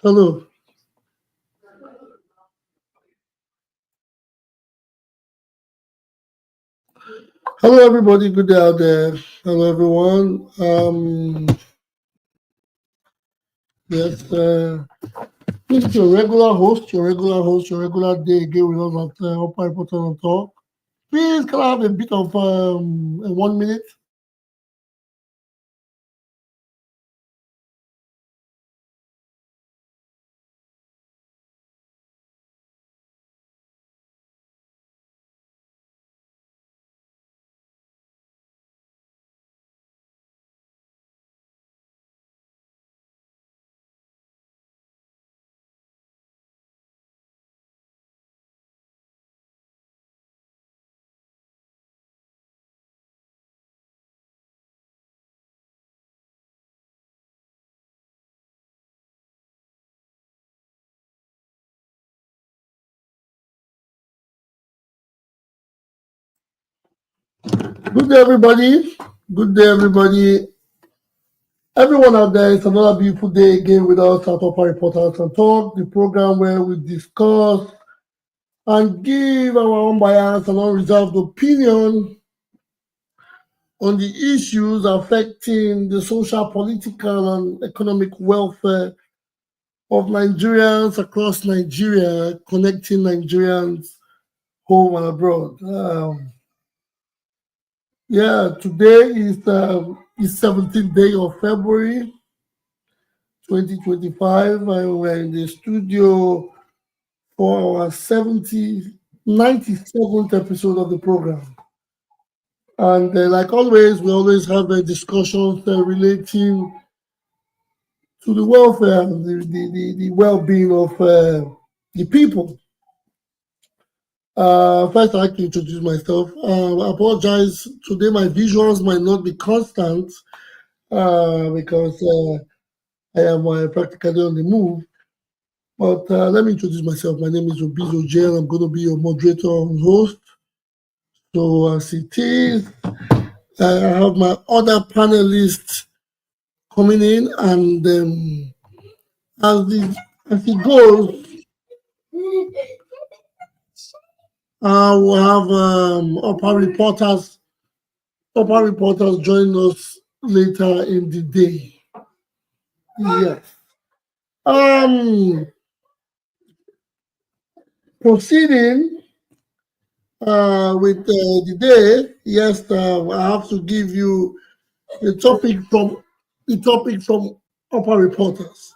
Hello. Hello, everybody. Good day out there. Hello, everyone. Yes, this is your regular host, your regular day again with us at Upper Important Talk. Please, can I have a bit of 1 minute? Good day, everybody. Good day, everybody. Everyone out there, it's another beautiful day again with us at Upper Important Talk, the program where we discuss and give our unbiased and unreserved opinion on the issues affecting the social, political, and economic welfare of Nigerians across Nigeria, connecting Nigerians home and abroad. Today is 17th day of February 2025, and we're in the studio for our 97th episode of the program. And like always, we always have discussions relating to the welfare and the well-being of the people. First, I'd like to introduce myself. I apologize. Today, my visuals might not be constant because I am practically on the move. But let me introduce myself. My name is Obaseki, and I'm going to be your moderator and host. So, as it is, I have my other panelists coming in, and as it goes, we'll have upper reporters join us later in the day. Yes. Proceeding with the day. Yes, I have to give you the topic from upper reporters.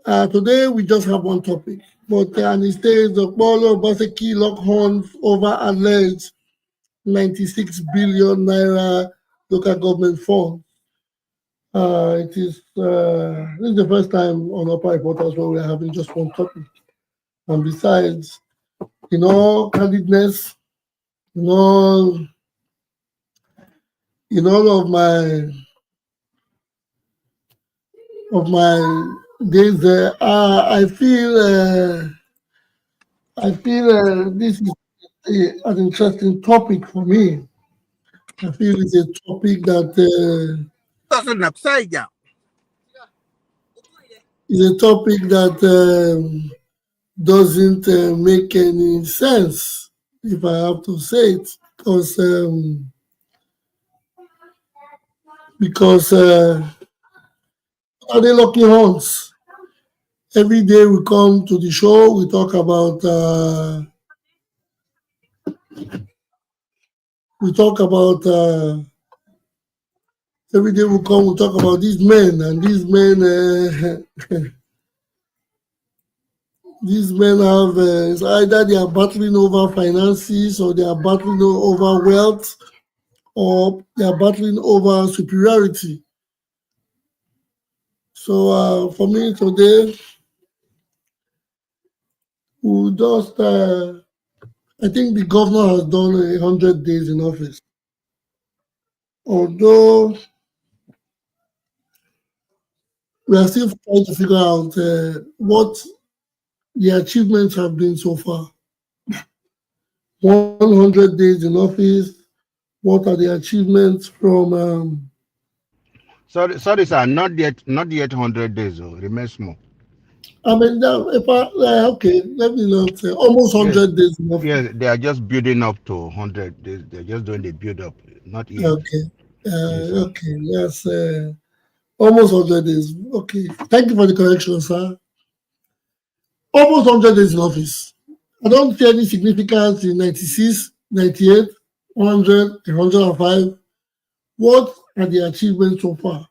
Today we just have one topic, but and it says Okpebholo Obaseki lock horns over alleged 96 billion naira local government funds. This is the first time on Upper Reporters where we're having just one topic. And besides, in all candidness, in all of my days there, I feel this is an interesting topic for me. I feel it's a topic that doesn't make any sense, if I have to say it, because are they lucky horns? Every day we come to the show, we talk about every day we come, we talk about these men, and these men these men have it's either they are battling over finances, or they are battling over wealth, or they are battling over superiority. So for me today, we just I think the governor has done 100 days in office. Although we are still trying to figure out what the achievements have been so far. 100 days in office. What are the achievements from? Sorry, sir. Not yet 100 days. Remains more. I mean, okay, let me not say almost Yes, 100 days in office. yes, they are just building up to 100. They're just doing the build up, not yet. Okay, Yes, sir. okay, yes, almost 100 days. Okay, thank you for the correction, sir. Almost 100 days in office. I don't see any significance in 96, 98, 100, 105. What are the achievements so far?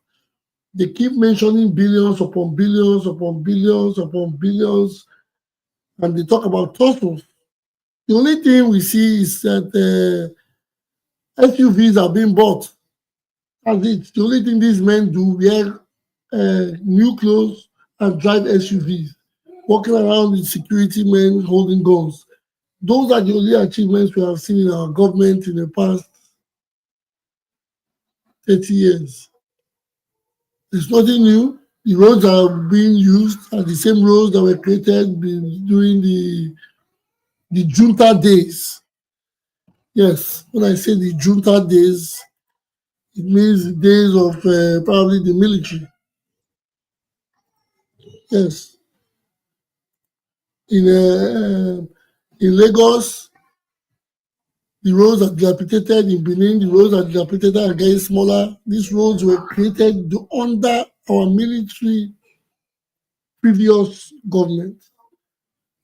They keep mentioning billions upon billions upon billions upon billions, and they talk about tussles. The only thing we see is that SUVs are being bought. That's it. The only thing these men do, wear new clothes and drive SUVs, walking around with security men holding guns. Those are the only achievements we have seen in our government in the past 30 years. There's nothing new. The roads are being used are the same roads that were created during the junta days. Yes, when I say the junta days, it means the days of probably the military. Yes, in Lagos, the roads are dilapidated. In Benin, the roads are dilapidated and getting smaller. These roads were created under our military previous government.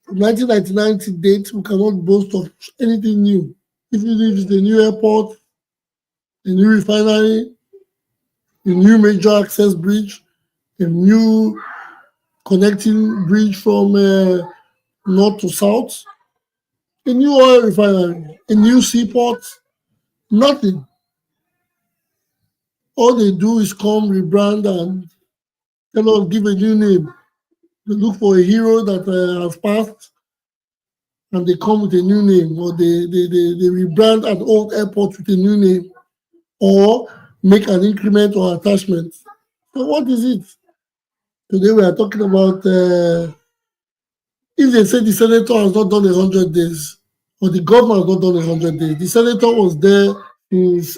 From 1999 to date, we cannot boast of anything new. Even if it's a new airport, a new refinery, a new major access bridge, a new connecting bridge from north to south, a new oil refinery, a new seaport, nothing. All they do is come, rebrand, and tell us, give a new name. They look for a hero that has passed and they come with a new name, or they rebrand an old airport with a new name, or make an increment or attachment. So, what is it? Today, we are talking about if they say the senator has not done 100 days, or the governor has not done 100 days, the senator was there since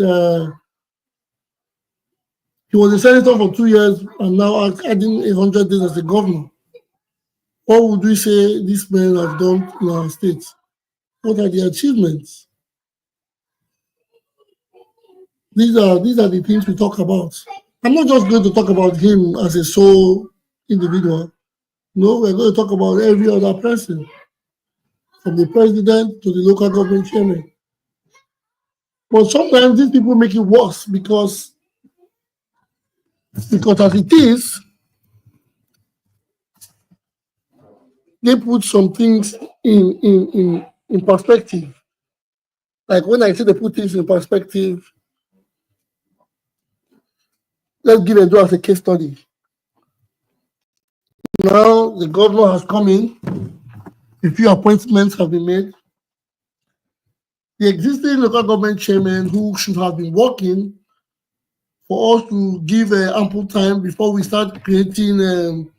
he was a senator for 2 years and now adding 100 days as a governor. What would we say these men have done in our state? What are the achievements? These are the things we talk about. I'm not just going to talk about him as a sole individual. No, we're going to talk about every other person, from the president to the local government chairman. But sometimes these people make it worse because as it is, they put some things in perspective. Like when I say they put things in perspective, let's give Edo as a case study. Now the governor has come in, a few appointments have been made. The existing local government chairman who should have been working for us to give ample time before we start creating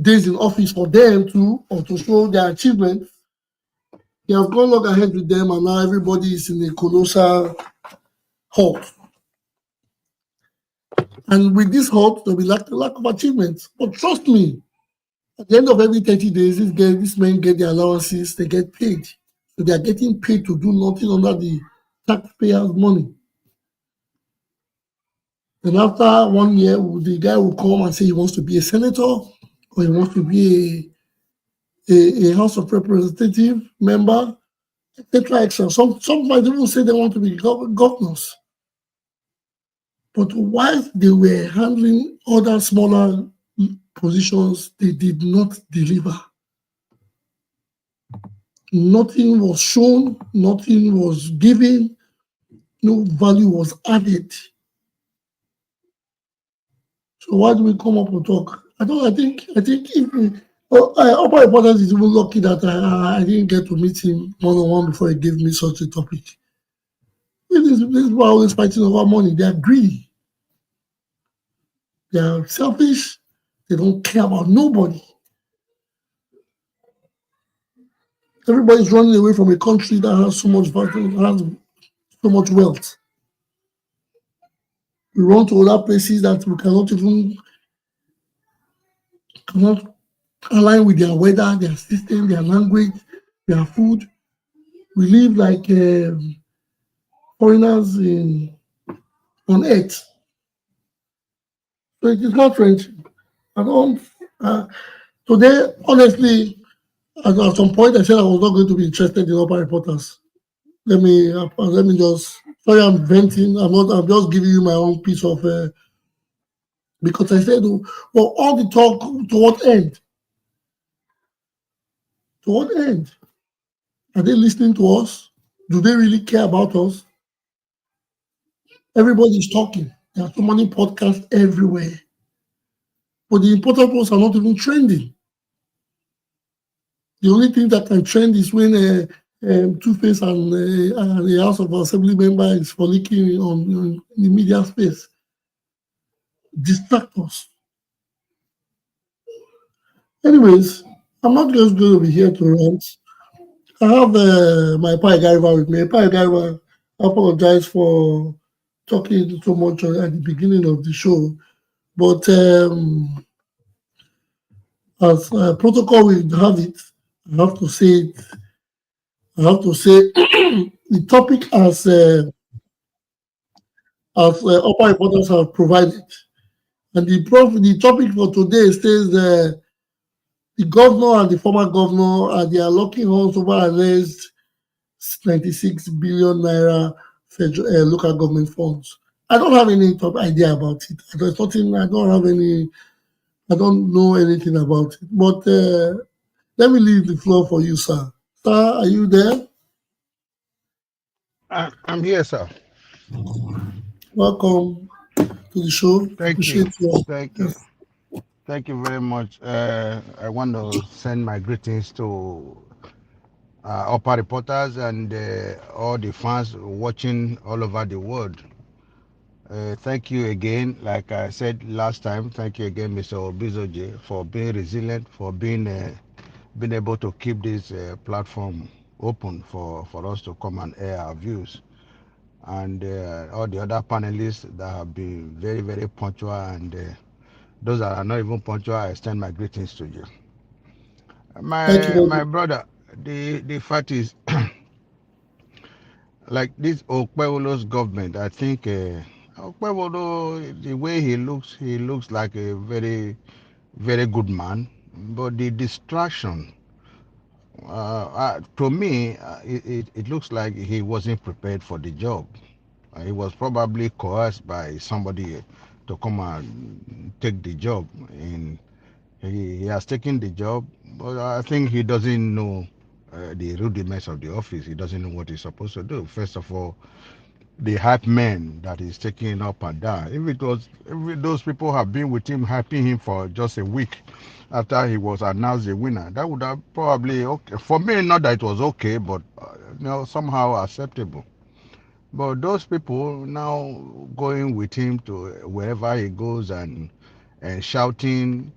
days in office for them too, or to show their achievements. They have gone long ahead with them, and now everybody is in a colossal halt. And with this halt, there'll be lack of achievements. But trust me, at the end of every 30 days, these men get their allowances, they get paid. So they are getting paid to do nothing under the taxpayers' money. Then after 1 year, the guy will come and say he wants to be a senator or he wants to be a House of Representative member, etc. etc. Some might even say they want to be governors. But while they were handling other smaller positions, they did not deliver. Nothing was shown, nothing was given, no value was added. So why do we come up and talk? I think if Upper Importance is even lucky that I didn't get to meet him one on one before he gave me such a topic. These people are always fighting over money. They are greedy. They are selfish. They don't care about nobody. Everybody's running away from a country that has so much value, has so much wealth. We run to other places that we cannot align with their weather, their system, their language, their food. We live like foreigners on earth. So it is not friendship. I don't. Uh, Today, honestly, at some point, I said I was not going to be interested in upper reporters. Let me just. Sorry, I'm venting. I'm not. I'm just giving you my own piece of. Because I said, well, all the talk to what end? To what end? Are they listening to us? Do they really care about us? Everybody's talking. There are so many podcasts everywhere, but the important ones are not even trending. The only thing that can trend is when Two Face and the House of Assembly member is frolicking on the media space. Distract us. Anyways, I'm not just going to be here to rant. I have my Pai Gariba with me. Pai Gariba, I apologize for talking so much at the beginning of the show, but as protocol will have it, I have to say it. I have to say the topic as upper reporters have provided. And the topic for today says the governor and the former governor they are locking horns over alleged 96 billion naira federal local government funds. I don't have any top idea about it. There's nothing. I don't have any. I don't know anything about it. But let me leave the floor for you, sir. Sir, are you there? I'm here, sir. Welcome to the show. Thank you. Appreciate you. Thank you. Yes. Thank you very much. I want to send my greetings to upper reporters and all the fans watching all over the world. Thank you again. Like I said last time, thank you again, Mr. Obizoje, for being resilient, for being able to keep this platform open for us to come and air our views. And all the other panelists that have been very, very punctual, and those that are not even punctual, I extend my greetings to you. Thank you My very my much. brother, the fact is, like this Okpebholo's government, I think Okpebholo, the way he looks like a very, very good man. But the distraction, to me, it looks like he wasn't prepared for the job. He was probably coerced by somebody to come and take the job. And he has taken the job, but I think he doesn't know the rudiments of the office. He doesn't know what he's supposed to do. First of all, the hype man that is taking up and down. If those people have been with him, hyping him for just a week after he was announced the winner, that would have probably okay for me. Not that it was okay, but somehow acceptable. But those people now going with him to wherever he goes and shouting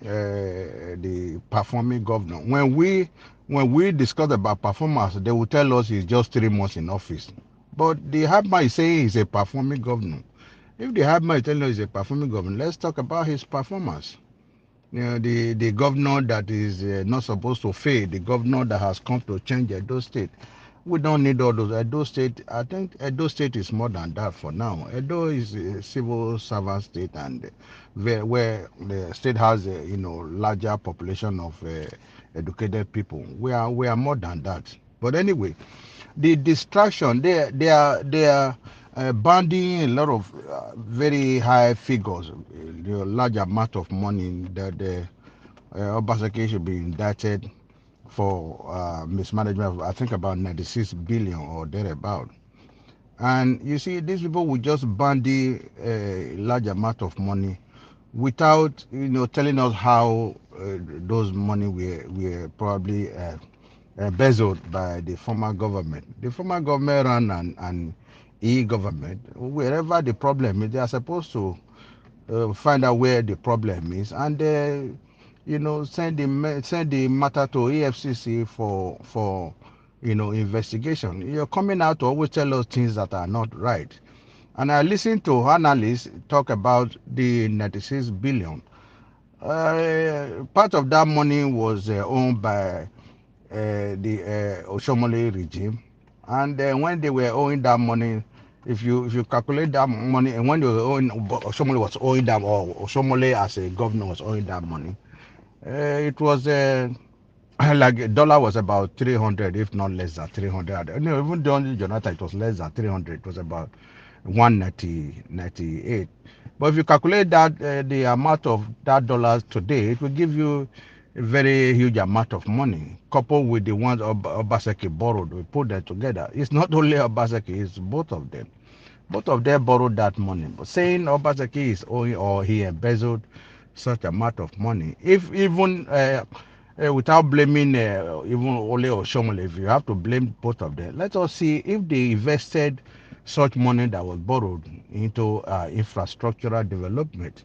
the performing governor. When we discuss about performance, they will tell us he's just 3 months in office. But the Habma is saying he's a performing governor. If the Habma is telling us he's a performing governor, let's talk about his performance. The governor that is not supposed to fail, the governor that has come to change Edo State. We don't need all those. Edo State, I think Edo State is more than that for now. Edo is a civil servant state, and where the state has a larger population of educated people. We are more than that. But anyway, the distraction they are banding a lot of very high figures, large amount of money that the Obaseki should be indicted for mismanagement of, I think, about 96 billion or thereabout. And you see, these people will just bandy a large amount of money without telling us how those money were probably embezzled by the former government. The former government ran an e-government. Wherever the problem is, they are supposed to find out where the problem is, and send the matter to EFCC for investigation. You're coming out to always tell us things that are not right. And I listen to analysts talk about the 96 billion. Part of that money was owned by the Oshomole regime, and when they were owing that money, if you calculate that money, and when they were owing, Oshomole was owing that, or Oshomole as a governor was owing that money, it was like a dollar was about 300, if not less than 300. No, even during Jonathan, it was less than 300. It was about 198. But if you calculate that the amount of that dollars today, it will give you a very huge amount of money, coupled with the ones Obaseki borrowed. We put them together. It's not only Obaseki; it's both of them. Both of them borrowed that money. But saying Obaseki is owing or he embezzled such amount of money, if even without blaming even Ole or Shomole, if you have to blame both of them, let us see if they invested such money that was borrowed into infrastructural development.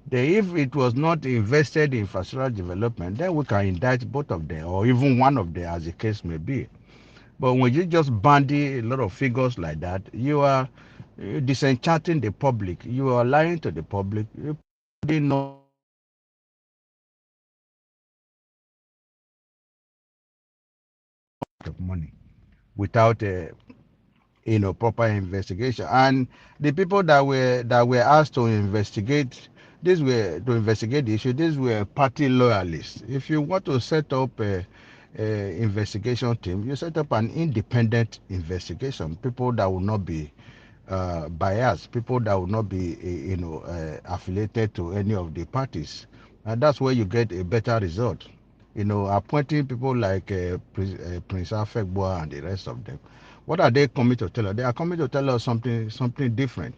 If it was not invested in infrastructural development, then we can indict both of them or even one of them, as the case may be. But when you just bandy a lot of figures like that, you are disenchanting the public. You are lying to the public. You didn't know of money without proper investigation. And the people that were asked to investigate the issue, these were party loyalists. If you want to set up a investigation team, you set up an independent investigation, people that will not be biased, people that will not be affiliated to any of the parties, and that's where you get a better result. Appointing people like Prince Afegboa and the rest of them, what are they coming to tell us? They are coming to tell us something different.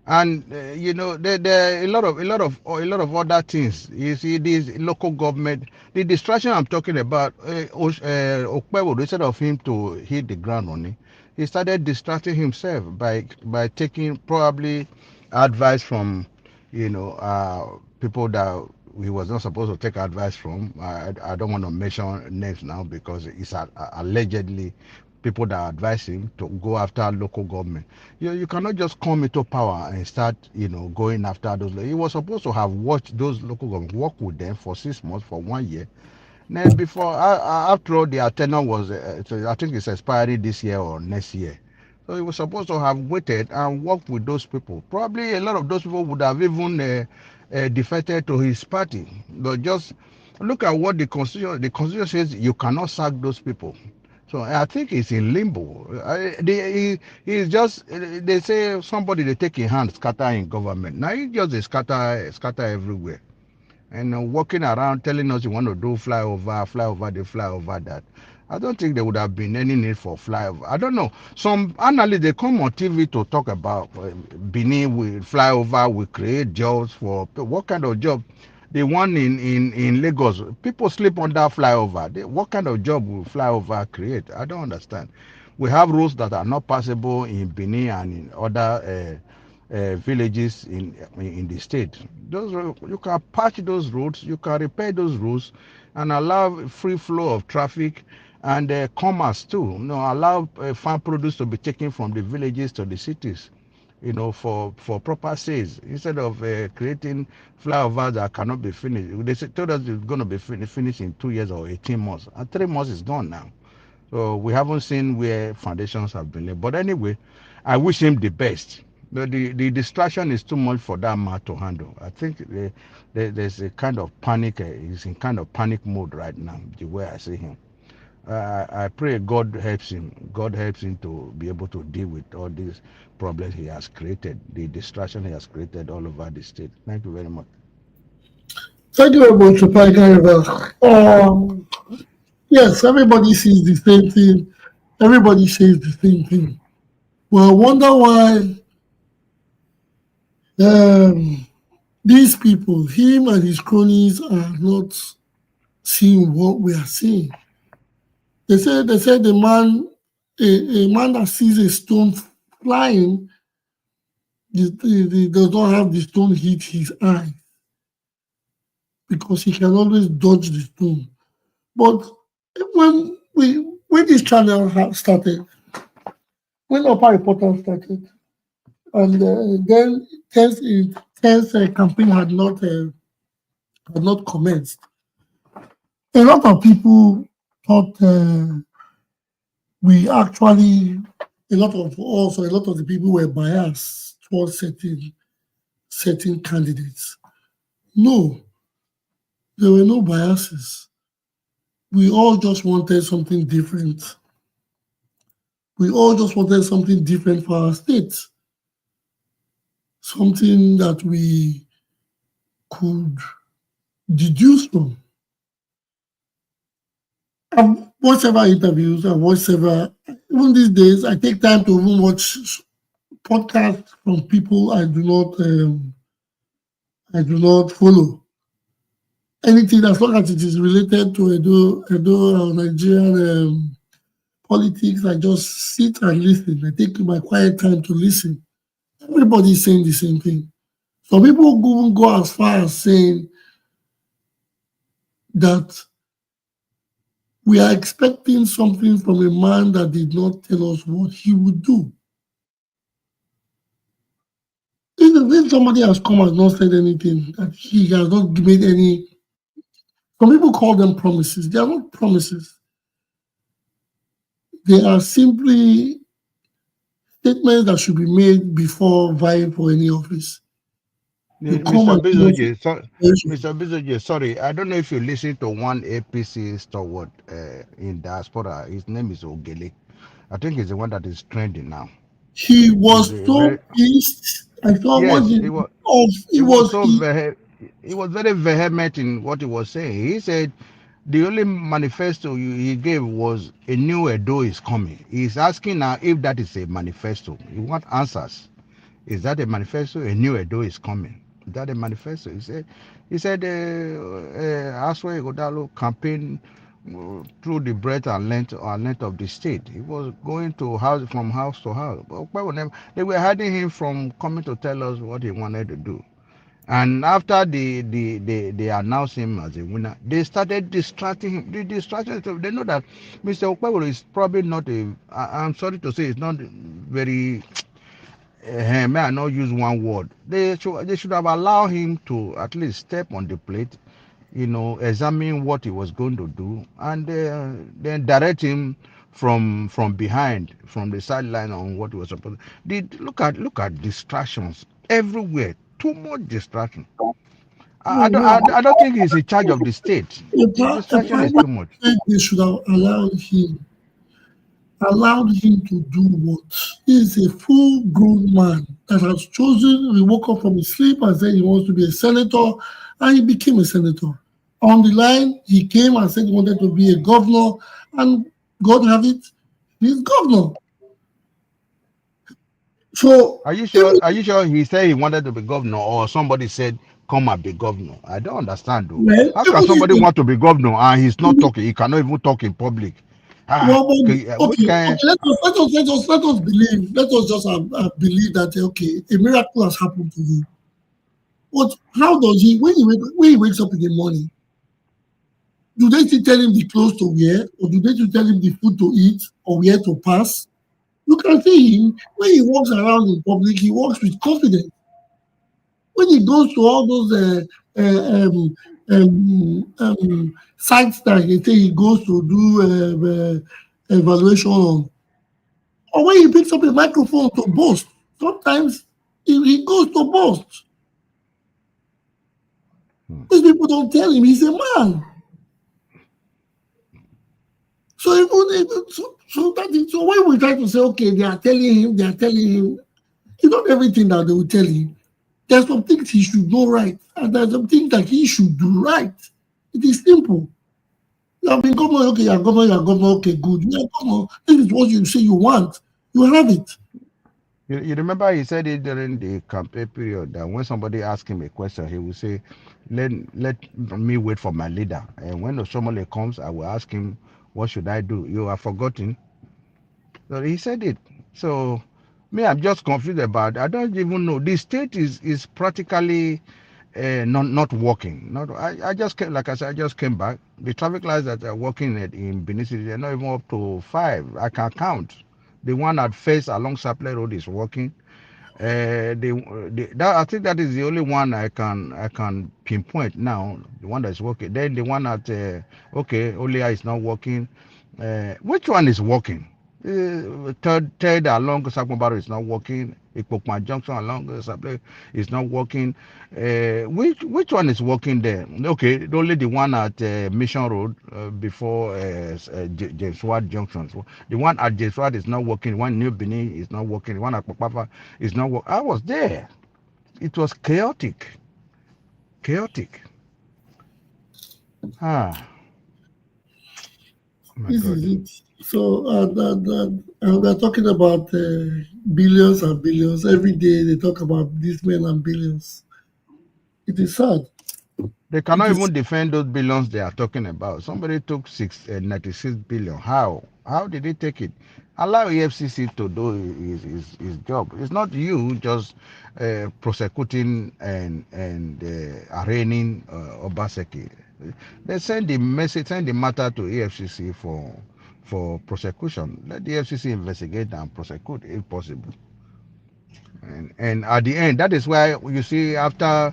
And there are a lot of other things. You see, this local government, the distraction I'm talking about, Okpebholo, instead of him to hit the ground running, he started distracting himself by taking probably advice from people that he was not supposed to take advice from. I don't want to mention names now because it's allegedly people that advise him to go after local government. You cannot just come into power and start going after those. He was supposed to have watched those local government, work with them for 6 months, for 1 year. Then before, after all, the tenure was, so I think it's expiring this year or next year. So he was supposed to have waited and worked with those people. Probably a lot of those people would have even defected to his party. But just look at what the constitution says: you cannot sack those people. So I think he's in limbo. He's just, they say somebody they take in hand scatter in government. Now he just scatter everywhere and walking around telling us you want to do flyover, the flyover that. I don't think there would have been any need for flyover. I don't know. Some analysts they come on TV to talk about Benin will flyover will create jobs for what kind of job? The one in Lagos, people sleep on that flyover. What kind of job will flyover create? I don't understand. We have roads that are not passable in Benin and in other villages in the state. You can patch those roads, you can repair those roads, and allow free flow of traffic and commerce too. Allow farm produce to be taken from the villages to the cities. For proper sales instead of creating flyovers that cannot be finished. Told us it's going to be finished in 2 years or 18 months, and 3 months is gone now. So we haven't seen where foundations have been laid. But anyway, I wish him the best. But the distraction is too much for that man to handle. I think there's a kind of panic. He's in kind of panic mode right now, the way I see him. I pray God helps him. God helps him to be able to deal with all these problems he has created, the distraction he has created all over the state. Thank you very much. Thank you very much, River. Yes, everybody sees the same thing. Everybody says the same thing. Well, I wonder why um, these people, him and his cronies, are not seeing what we are seeing. They say a man that sees a stone flying does not have the stone hit his eye because he can always dodge the stone. But when this channel started, when Upper Reporter started, and then tense campaign had not had not commenced. A lot of people thought we actually, a lot of also, a lot of the people were biased towards certain candidates. No, there were no biases. We all just wanted something different. We all just wanted something different for our state, something that we could deduce from. I've watched several interviews, I've watched several, even these days, I take time to even watch podcasts from people I do not follow. Anything as long as it is related to Edo or Nigerian politics, I just sit and listen. I take my quiet time to listen. Everybody is saying the same thing. Some people even go as far as saying that we are expecting something from a man that did not tell us what he would do. If somebody has come and not said anything, that he has not made any, some people call them promises. They are not promises. They are simply statements that should be made before vying for any office. You come Mr. and give us Bizoje, information. Mr. Bizoje, sorry, I don't know if you listen to one APC stalwart in diaspora. His name is Ogele. I think he's the one that is trending now. He He's was a so very pissed. I thought what yes. the of it He was was so he was very vehement in what he was saying. He said the only manifesto he gave was a new Edo is coming. He's asking now if that is a manifesto. He wants answers. Is that a manifesto? A new Edo is coming. Is that a manifesto? He said Aswa Igodalo campaign through the breadth and length of the state. He was going to house from house to house. But they were hiding him from coming to tell us what he wanted to do. And after they announced him as a winner, they started distracting him. The distraction, they know that Mr. Okpebholo is probably not I'm sorry to say, it's not very, may I not use one word. They should have allowed him to at least step on the plate, examine what he was going to do, and then direct him from behind, from the sideline on what he was supposed to. Look at distractions everywhere. Too much distraction. I, no, I don't no. I, I don't think he's in charge of the state. The A distraction is private too much. said they should have allowed him to do what? He is a full grown man that has chosen, he woke up from his sleep and said he wants to be a senator, and he became a senator. On the line, he came and said he wanted to be a governor, and God have it, he's governor. So, Are you sure? even Are you sure he said he wanted to be governor, or somebody said come and be governor? I don't understand though. well, How can even somebody if want to be governor and he's not talking? He cannot even talk in public. Ah, well, which okay, kind? let us believe, let us just believe that okay, a miracle has happened to him. But how does he when he wakes up in the morning? Do they still tell him the clothes to wear, or do they still tell him the food to eat, or where to pass? You can see him when he walks around in public. He walks with confidence. When he goes to all those sites that they say he goes to do evaluation on, or when he picks up a microphone to boast, sometimes he goes to boast. Hmm. These people don't tell him he's a man. So so when we try to say, okay, they are telling him, it's not everything that they will tell him. There's some things he should know right, and there's some things that he should do right. It is simple. You have been governor, okay, you are governor, okay, good. You are governor. This is what you say you want. You have it. You remember he said it during the campaign period that when somebody asked him a question, he would say, "Let me wait for my leader, and when somebody comes, I will ask him, what should I do?" You have forgotten. So he said it. So me, I'm just confused about. I don't even know. The state is practically not working. Not I just came, like I said, I just came back. The traffic lights that are working in Benin City, they're not even up to 5. I can count. The one at Face along Sapele Road is working. That I think that is the only one I can pinpoint now. The one that's working. Then the one at okay, Olia is not working. Which one is working? Third along Sakmabaro is not working. Ikpokma Junction along Saple is not working. Which one is working there? Okay, only the one at Mission Road before James Ward Junction. So the one at James Ward is not working. One New Benin is not working. The one at Papa is not working. I was there. It was chaotic. Chaotic. Ah, oh my This God. is it. So we're talking about billions and billions. Every day they talk about these men and billions. It is sad. They It cannot is. even defend those billions they are talking about. Somebody took 96 billion. How? How did he take it? Allow EFCC to do his job. It's not you just prosecuting and arraigning Obaseki. They send the message, send the matter to EFCC for prosecution. Let the EFCC investigate and prosecute if possible. And at the end, that is why you see after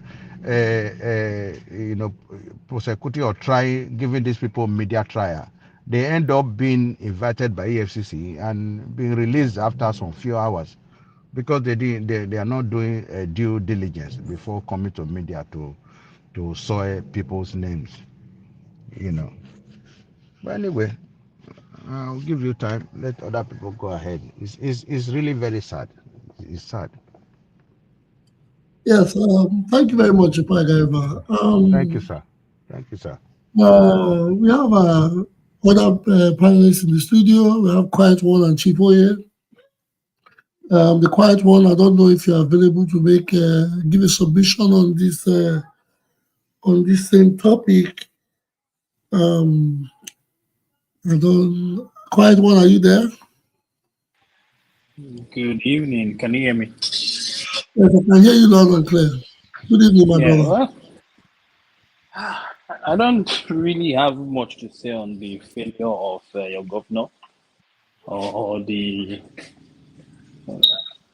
prosecuting or trying giving these people media trial, they end up being invited by EFCC and being released after some few hours because they are not doing due diligence before coming to media to soil people's names, you know. But anyway, I'll give you time. Let other people go ahead. It's really very sad. It's sad. Yes. Thank you very much, Ipagaiba. Thank you, sir. Thank you, sir. We have other panelists in the studio. We have Quiet One and Chipo here. The Quiet One, I don't know if you're available to give a submission on this same topic. Um, I don't. Quiet One, are you there? Good evening. Can you hear me? Yes, I can hear you loud and clear. Good evening, my Yeah, brother. well, I don't really have much to say on the failure of your governor or the.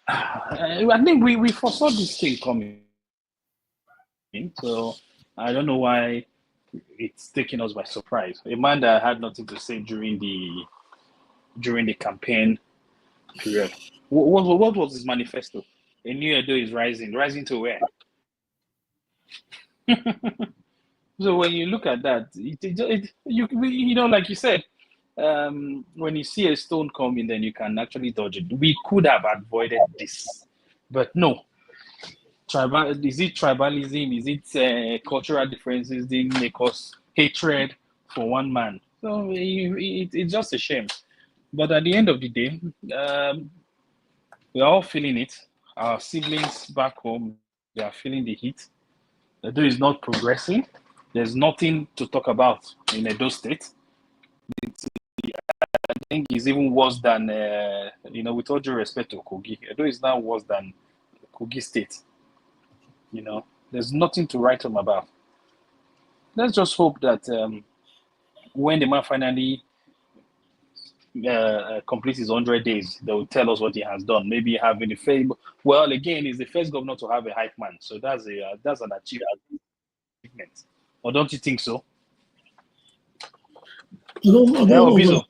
I think we foresaw this thing coming, so I don't know why it's taking us by surprise. A man that had nothing to say during the campaign period. What was his manifesto? A new Edo is rising. Rising to where? So when you look at that, you know, like you said, when you see a stone coming, then you can actually dodge it. We could have avoided this, but no. Is it tribalism? Is it cultural differences? Didn't make us hatred for one man. So it's just a shame. But at the end of the day, we're all feeling it. Our siblings back home, they are feeling the heat. Edo is not progressing. There's nothing to talk about in Edo State. I think it's even worse than, with all due respect to Kogi. Edo is now worse than Kogi State. There's nothing to write home about. Let's just hope that when the man finally completes his 100 days, they will tell us what he has done. Maybe having a fame. Well, again, he's the first governor to have a hype man, so that's an achievement. Or don't you think so? I don't, I don't know. Obizo.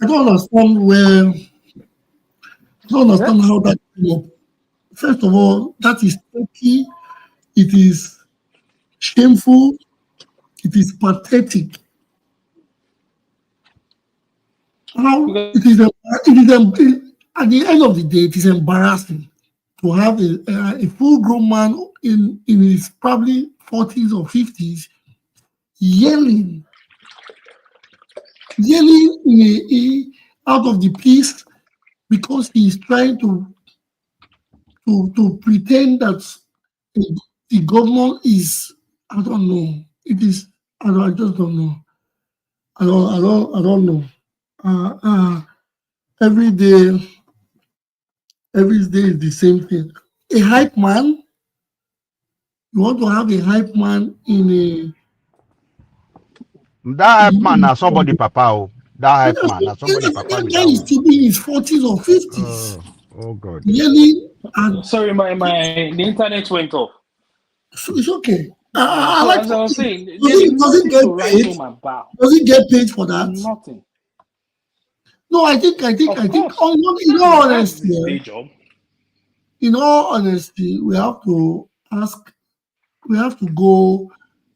I don't understand where. I don't understand how that came up. First of all, that is petty. It is shameful. It is pathetic. How it is. At the end of the day, it is embarrassing to have a full-grown man in his probably 40s or 50s yelling out of the piece because he is trying to pretend that the government is, I don't know. It is, I just don't know. I don't know. Uh, uh, every day is the same thing. A hype man, you want to have a hype man That hype man now somebody papa. Oh. That hype man now somebody papa that with guy that is one. still in his 40s or 50s, Oh God. yelling And Sorry, the internet went off. so it's okay. I So like as I was saying, does there's it nothing get to write paid? home about. Does it get paid for that? Nothing. No, Of course, in all that's honesty, his day job. in all honesty, we have to go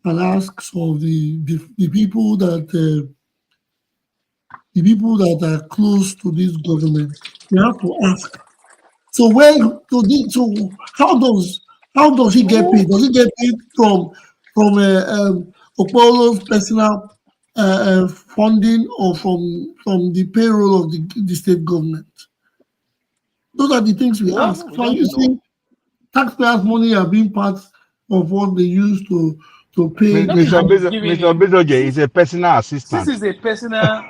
and ask some of the people that are close to this government. We have to ask. So how does he get paid? Does he get paid from Okpebholo's personal funding or from the payroll of the state government? Those are the things we ask. Well, we So are you don't know. saying taxpayers' money are being part of what they use to pay That means Mr. that the he's giving Mr. him Bezoje is a personal since assistant. he's a personal.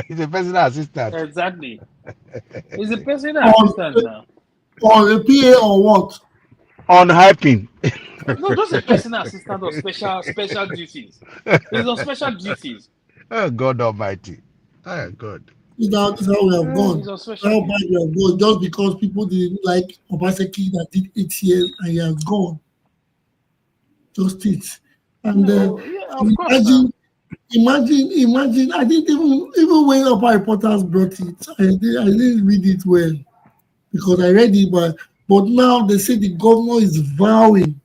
He's a personal assistant. Exactly, he's a personal on assistant now. on a PA or what? On hyping. No, just a personal assistant of special duties. He's on special duties. Oh God Almighty. Oh God. This is how we have He's gone. on special How bad duties. we have gone just because people didn't like Obaseki that did 8 years and he has gone. Just it. And No, yeah, of course now. imagine, imagine. I didn't even when upper reporters brought it, I didn't read it well because I read it, but now they say the governor is vowing.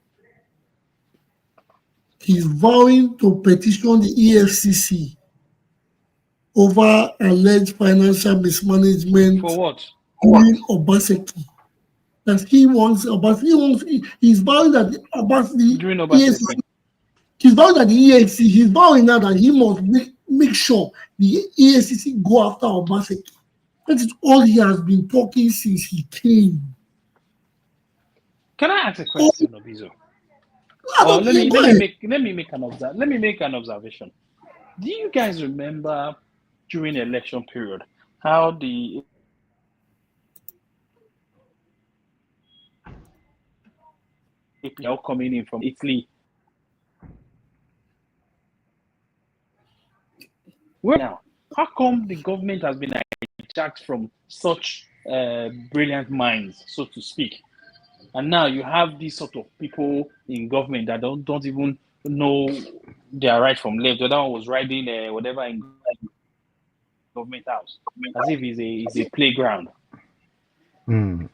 He's vowing to petition the EFCC over alleged financial mismanagement For what? during Obaseki. That he wants he's vowing that the During EFCC, Obaseki. he's vowing that the EFCC, he's vowing now that he must make sure the EFCC go after Obaseki. That is all he has been talking since he came. Can I ask a Oh, question, Obizo? I Or don't, yeah, go ahead. let me make an observation. Do you guys remember during the election period how the APL coming in from Italy? Where now? How come the government has been hijacked from such brilliant minds, so to speak? And now you have these sort of people in government that don't even know their right from left. The other one was riding whatever in government house, as if it's a playground. Mm.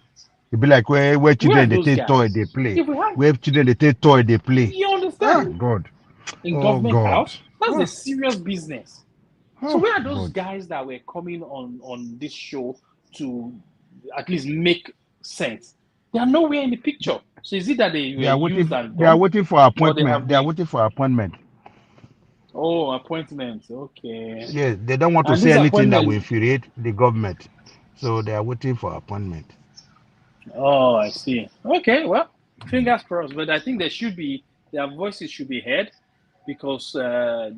It be like where Where are children they those take toy guys? they play. If we have, Where children they take toy they play. you Ah understand, God. in Oh government God. house, that's a Ah, serious business. So oh where are those God. guys that were coming on this show to at least make sense? They are nowhere in the picture. So is it that they were used and They are gone, waiting for or they have appointment. They are been waiting for appointment. appointments? Okay, Yes, they don't want to and say this anything that will appointment. infuriate the government. So they are waiting for appointment. Oh, I see. Okay, well, fingers crossed. But I think their voices should be heard because I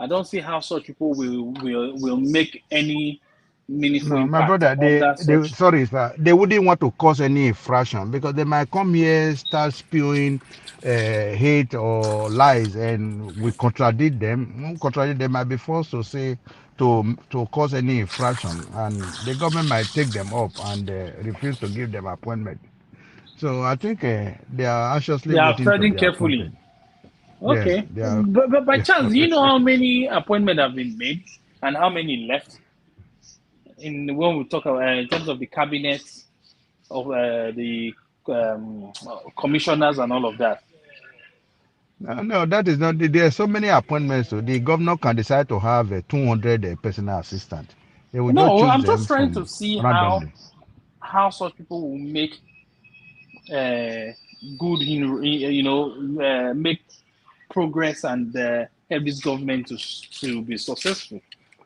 don't see how such people will make any meaningful No, my impact brother, under they such. sorry, sir, they wouldn't want to cause any infraction because they might come here, start spewing hate or lies, and we contradict them. When we contradict them, might be forced to say to cause any infraction, and the government might take them up and refuse to give them appointment. So I think they are anxiously They are waiting to treading be carefully. appointed. Yes, Okay, they are. but by chance, do you know how many appointments have been made and how many left in when we talk about in terms of the cabinet of the commissioners and all of that? No, that is not. There are so many appointments. So the governor can decide to have a 200 personal assistant. They will just No, choose I'm just them trying to from see randomly. how such people will make uh, good make progress and help this government to be successful.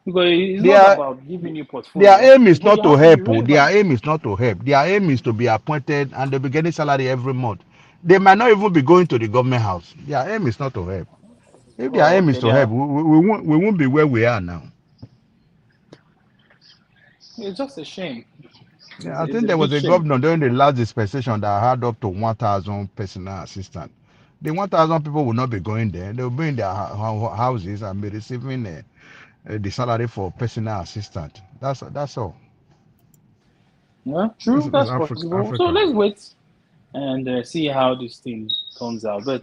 Because it's not Their about giving you their portfolio, aim is but you not to have to be help. Oh. Their relevant. aim is not to help. Their aim is to be appointed and they be getting salary every month. They might not even be going to the government house. Their aim is not to help. If their Oh, aim is okay. to help, we won't be where we are now. It's just a shame. Yeah, I It's think a there was big a shame. governor during the last dispensation that had up to 1,000 personal assistants. The 1,000 people will not be going there. They will be in their houses and be receiving the, the salary for personal assistant. That's all. Yeah, true. It's That's Africa. possible. So Africa. let's wait and see how this thing turns out. But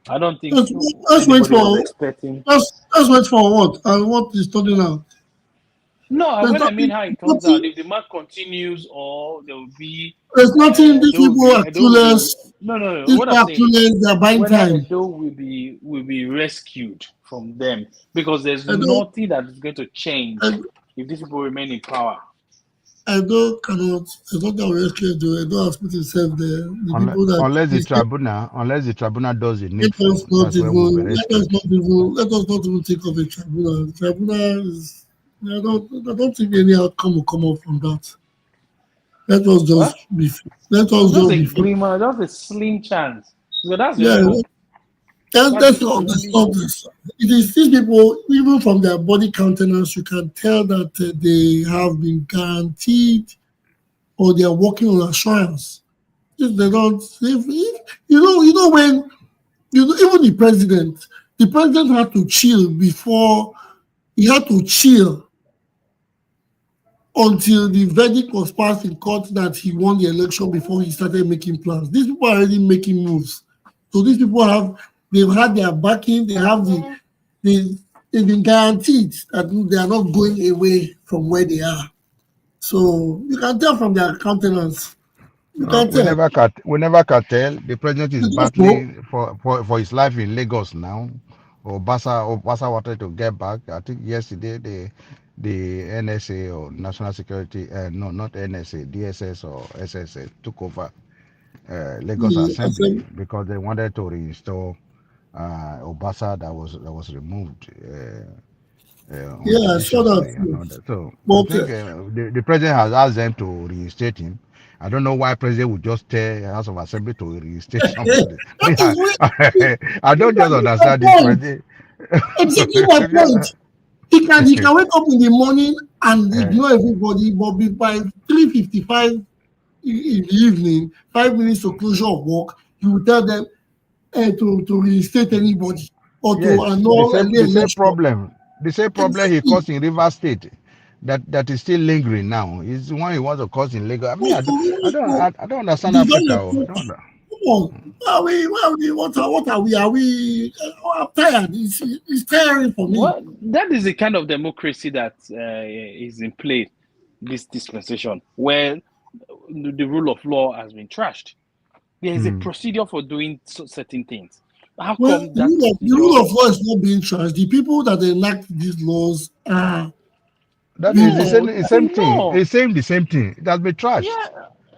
I don't think Let's, let's wait anybody was for expecting. let's wait for what and what is turning out. No, There's when I mean nothing, how it turns out, nothing. if the mark continues, or there will be, There's nothing. These people are Edo will be. clueless. No, no, no. These What people I'm are saying is clueless. They're buying whether time. Edo will be rescued from them because there's I don't. nothing that is going to change I, if these people remain in power. I don't cannot. I don't know what rescue do. I don't have put himself there. The Unless, people that is unless the tribunal does the let needful, us not that's where we'll be even rescued. let us not even think of a tribunal. The tribunal is I don't think any outcome will come up from that. Let us Well, just be let us just just a be glimmer, just a slim chance. So that's the yeah. only hope. That That's is the not only disturb hope. this. It is these people, even from their body countenance, you can tell that they have been guaranteed or they are working on assurance. If they don't, if you know when you know, even the president had to chill before he had to chill until the verdict was passed in court that he won the election before he started making plans. These people are already making moves. So these people they've had their backing, they, they've been guaranteed that they are not going away from where they are. So you can tell from their countenance. You can tell. We never can tell. The president is You just know. battling for his life in Lagos now. Obasa wanted to get back. I think yesterday the NSA or National Security, no, not NSA, DSS or SSA took over Lagos I Assembly said, because they wanted to reinstall Obasa that was removed yeah, I saw that unjudiciously and too. all that. So I But think the president has asked them to reinstate him. I don't know why president would just tell House of Assembly to reinstate somebody. that is I don't just exactly my understand this point. president. Exactly my point. He can wake up in the morning and ignore everybody, but by 3:55 in the evening, 5 minutes to closure of work, you will tell them to reinstate anybody or to Yes, annul early election. the same problem he Exactly. caused in River State. That is still lingering now. Is the one he wants to cause in Lagos. I mean, So, I don't understand design Africa. a Oh. I coup. don't. Come on. What are we? Are we? I'm tired. It's tiring for me. Well, that is the kind of democracy that is in play this dispensation, where the rule of law has been trashed. There is a Hmm. procedure for doing certain things. How Well, come that the procedure? rule of law is not being trashed. The people that enact these laws are That is No, the see, same thing. no. It's saying the same thing. It has been trashed. Yeah,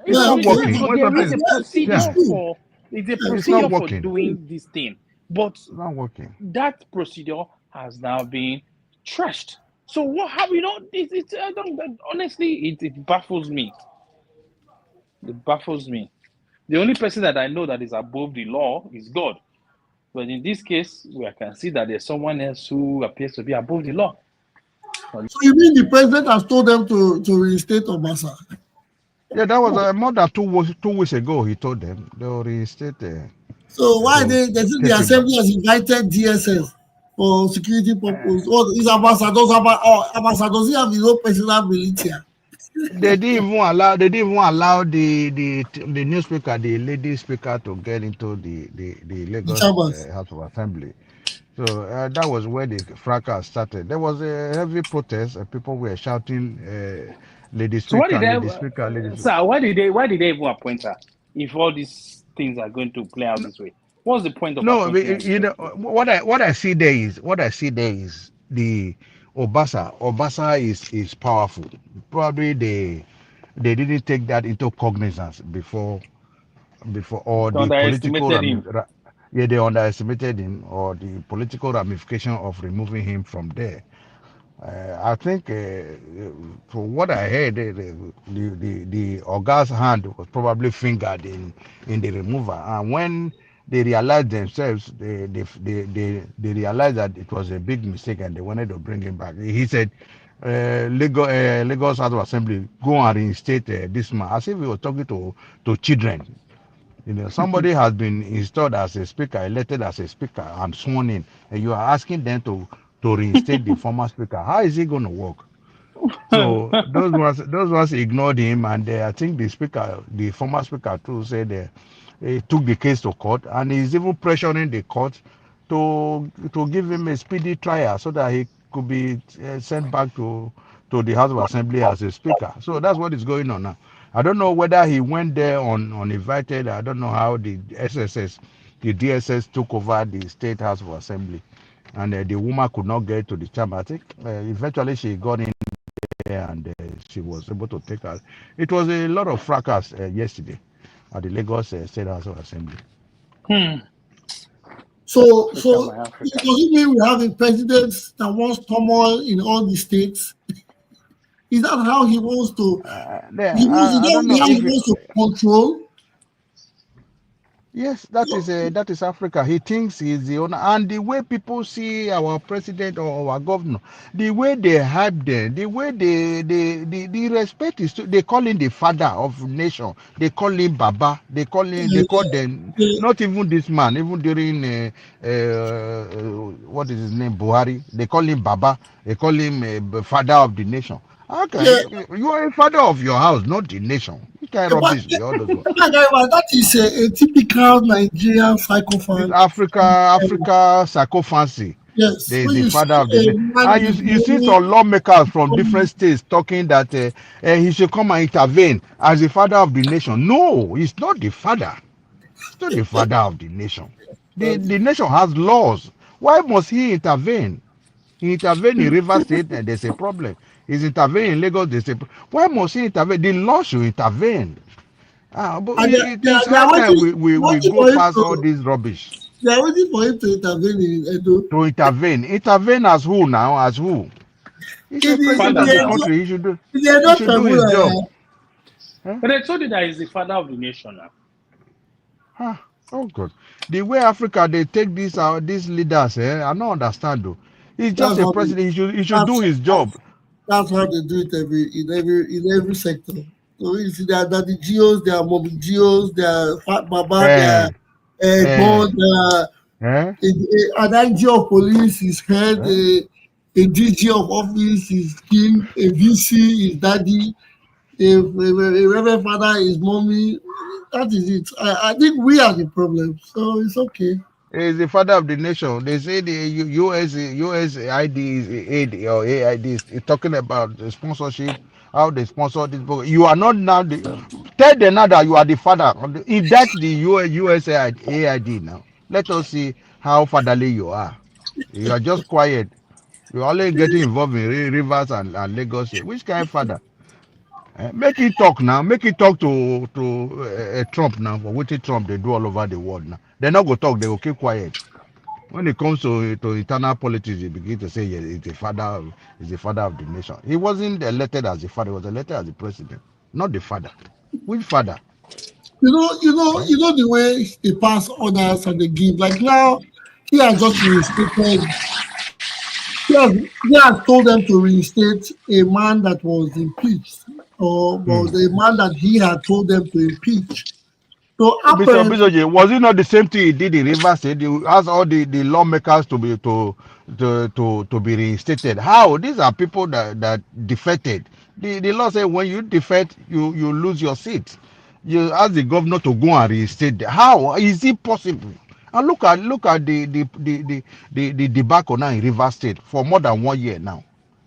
It's yeah, not okay. trashed, working. but When there something, is a It's yeah, procedure true. for Yeah, it's not working. doing this thing. But It's not working. that procedure has now been trashed. So what have you know? I don't honestly, it baffles me. It baffles me. The only person that I know that is above the law is God. But in this case, we can see that there's someone else who appears to be above the law. So you mean the president has told them to reinstate Obasa? Yeah, that was No. more than 2 weeks ago. He told them they will reinstate. So why To they think the take it back. assembly has invited DSS for security purpose? What is Obasa does he have his own personal militia? They didn't even allow the new speaker, the lady speaker, to get into the The Lagos chambers. House of Assembly. So that was where the fracas started. There was a heavy protest. People were shouting, So why did they, lady speaker, lady speaker." sir? Why did they even appoint her? If all these things are going to play out this way, what's the point of No, appointing her in the you know first place? what I see there is the Obasa. Obasa is powerful. Probably they didn't take that into cognizance before or They the political underestimated him. yeah, they underestimated him or the political ramification of removing him from there. I think from what I heard, the Oga's hand was probably fingered in the removal, and when they realized themselves, they realized that it was a big mistake, and they wanted to bring him back. He said, Lagos House of Assembly, go and reinstate this man," as if he was talking to children. You know, somebody has been installed as a speaker, elected as a speaker, and sworn in, and you are asking them to reinstate the former speaker. How is it going to work? So those ones ignored him, and I think the former speaker too, said he took the case to court, and he's even pressuring the court to give him a speedy trial so that he could be sent back to the House of Assembly as a speaker. So that's what is going on now. I don't know whether he went there on uninvited. I don't know how the DSS took over the State House of Assembly, and the woman could not get to the chamber. I think eventually she got in there, and she was able to take her. It was a lot of fracas yesterday at the Lagos State House of Assembly. So, Look at so my Africa. does it mean we have a president that wants turmoil in all the states? Is that how he wants to? He wants. I don't Is know that how if he wants to control? yes, that is Africa. He thinks he's the owner, and the way people see our president or our governor, the way they hype them, the way the respect is. They call him the father of nation. They call him Baba. They call them The, not even this man. Even during what is his name, Buhari, they call him Baba. They call him father of the nation. How can yeah, you are a father of your house, not the nation? You can but rubbish all those ones. that is a typical Nigerian This psychopath. Africa psychophancy. Yes, There is when the you father see of the a nation. man And with you see money, some lawmakers from different states talking that he should come and intervene as the father of the nation. No, he's not the father. He's not the father of the nation. The nation has laws. Why must he intervene? He intervened in Rivers State and there's a problem. He's intervening in Lagos, there's a problem. Why must he intervene? The law should intervene. But and it is they high are time waiting, we waiting go for him past all to, this rubbish. they are waiting for him to intervene in Edo. To intervene. Intervene as who now? As who? He's a In president Father of the now. the country. the He Edo should do his job. tribunal, Huh? But I told you that he's the father of the nation now. Huh? Oh God. The way Africa they take these leaders, I don't understand though. He's just that's a how they, president. He should do that's, his job. that's how they do it in every sector. So you see that the geos, they are mobbing geos, they are fat baba, they are Eh, eh, born, they are eh, an IG of police is head, eh. a DG of office is king, a VC is daddy, a reverend father is mommy. That is it. I think we are the problem. So it's okay. He's the father of the nation. They say the USAID is aid or AID is talking about the sponsorship, how they sponsor this book. You are not now tell them now that you are the father. If that's the USAID now, let us see how fatherly you are. You are just quiet. You're always getting involved in rivers and Lagos. Which kind of father? Make it talk now. Make it talk to Trump now. For what Trump they do all over the world now. They're not go talk. They will keep quiet. When it comes to internal politics, they begin to say, yeah, he's the father of the nation. He wasn't elected as the father, he was elected as the president, not the father. Which father? Eh? The way they pass orders and they give. Like now, he has just reinstated. He has told them to reinstate a man that was impeached, or was a man that he had told them to impeach. So Bishop apparently, Bisoje, was it not the same thing he did in Rivers State? He asked all the lawmakers to be reinstated. How? These are people that defected. The law said when you defect, you lose your seat. You ask the governor to go and reinstate them. How is it possible? And look at the debacle now in Rivers State for more than 1 year now.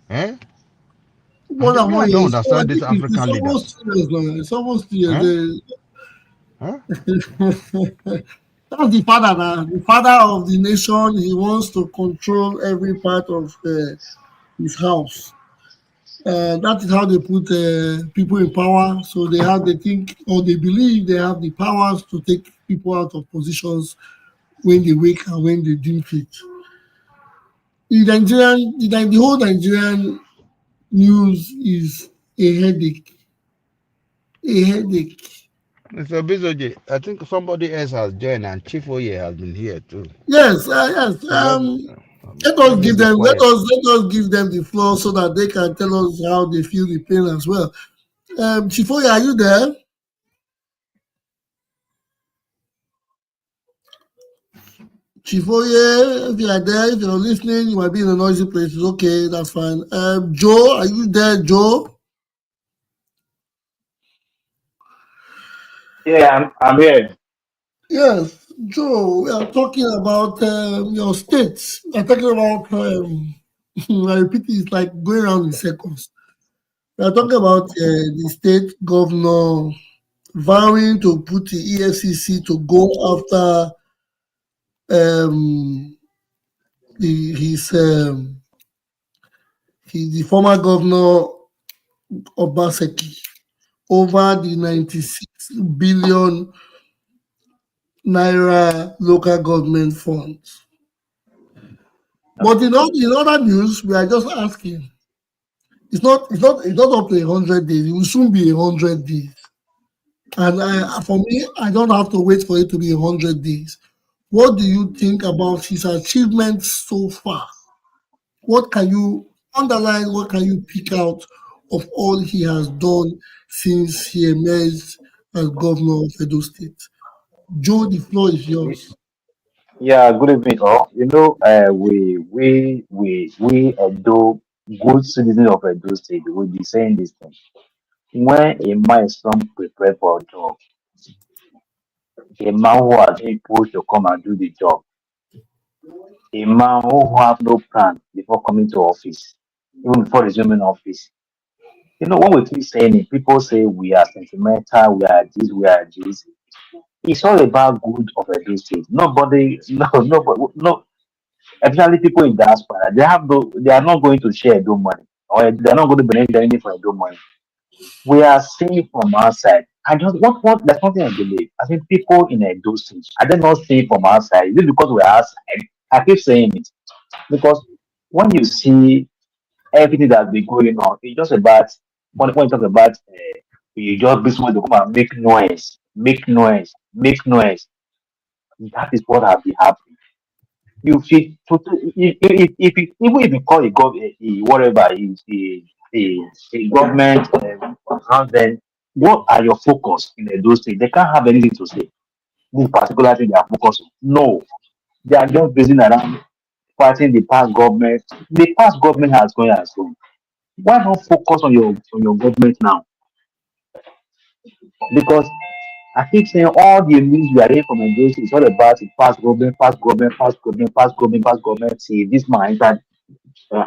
Eh? more And than me, one I year, don't I understand these think it's African leaders. almost 2 years now. It's almost 2 years. Eh? Eh? That's the father now. The father of the nation. He wants to control every part of his house. That is how they put people in power. So they think, or they believe they have the powers to take people out of positions when they wake and when they deem fit. The whole Nigerian news is a headache. A headache. Mr. Bizoji, I think somebody else has joined and Chief Oye has been here too. Yes, yes. So Let let me be quiet. us give them the floor so that they can tell us how they feel the pain as well. Chifoya, are you there? Chifoye, if you are there, if you're listening, you might be in a noisy place. It's okay, that's fine. Joe, are you there, Joe? Yeah, I'm here. Yes, Joe, we are talking about your state. We are talking about, I repeat, it's like going around in circles. We are talking about the state governor vowing to put the EFCC to go after um, the the former governor Obaseki over the 96 billion naira local government funds. But in other news, we are just asking. It's not up to 100 days. It will soon be 100 days. And for me, I don't have to wait for it to be 100 days. What do you think about his achievements so far? What can you underline? What can you pick out of all he has done since he emerged as governor of Edo State? Joe, the floor is Y- yours. Yeah, good evening, all. We Edo, good citizens of Edo State, will be saying this thing. When a man is not prepared for a job, a man who has been pushed to come and do the job, a man who have no plan before coming to office, even before resuming office. When we keep saying it, people say we are sentimental, we are this. It's all about good of Edo State. Nobody, no, especially people in diaspora, they are not going to share Edo money, or they are not going to benefit anything from Edo money. We are seeing from outside. I just what That's something I believe. I think people in Edo State, I did not see from outside. Is it because we're outside? I keep saying it because when you see everything that's been going on, it's just about when you talk about you just be someone to come and make noise. That is what has been happening. You feel even if you call whatever is a government around, then what are your focus in those things? They can't have anything to say. This particular thing they are focused on. No, they are just basing around fighting the past government. The past government has gone as well. Why not focus on your government now? Because I keep saying all the news we are hearing from English is all about the past government, past government, past government, past government, past government. See, this man entered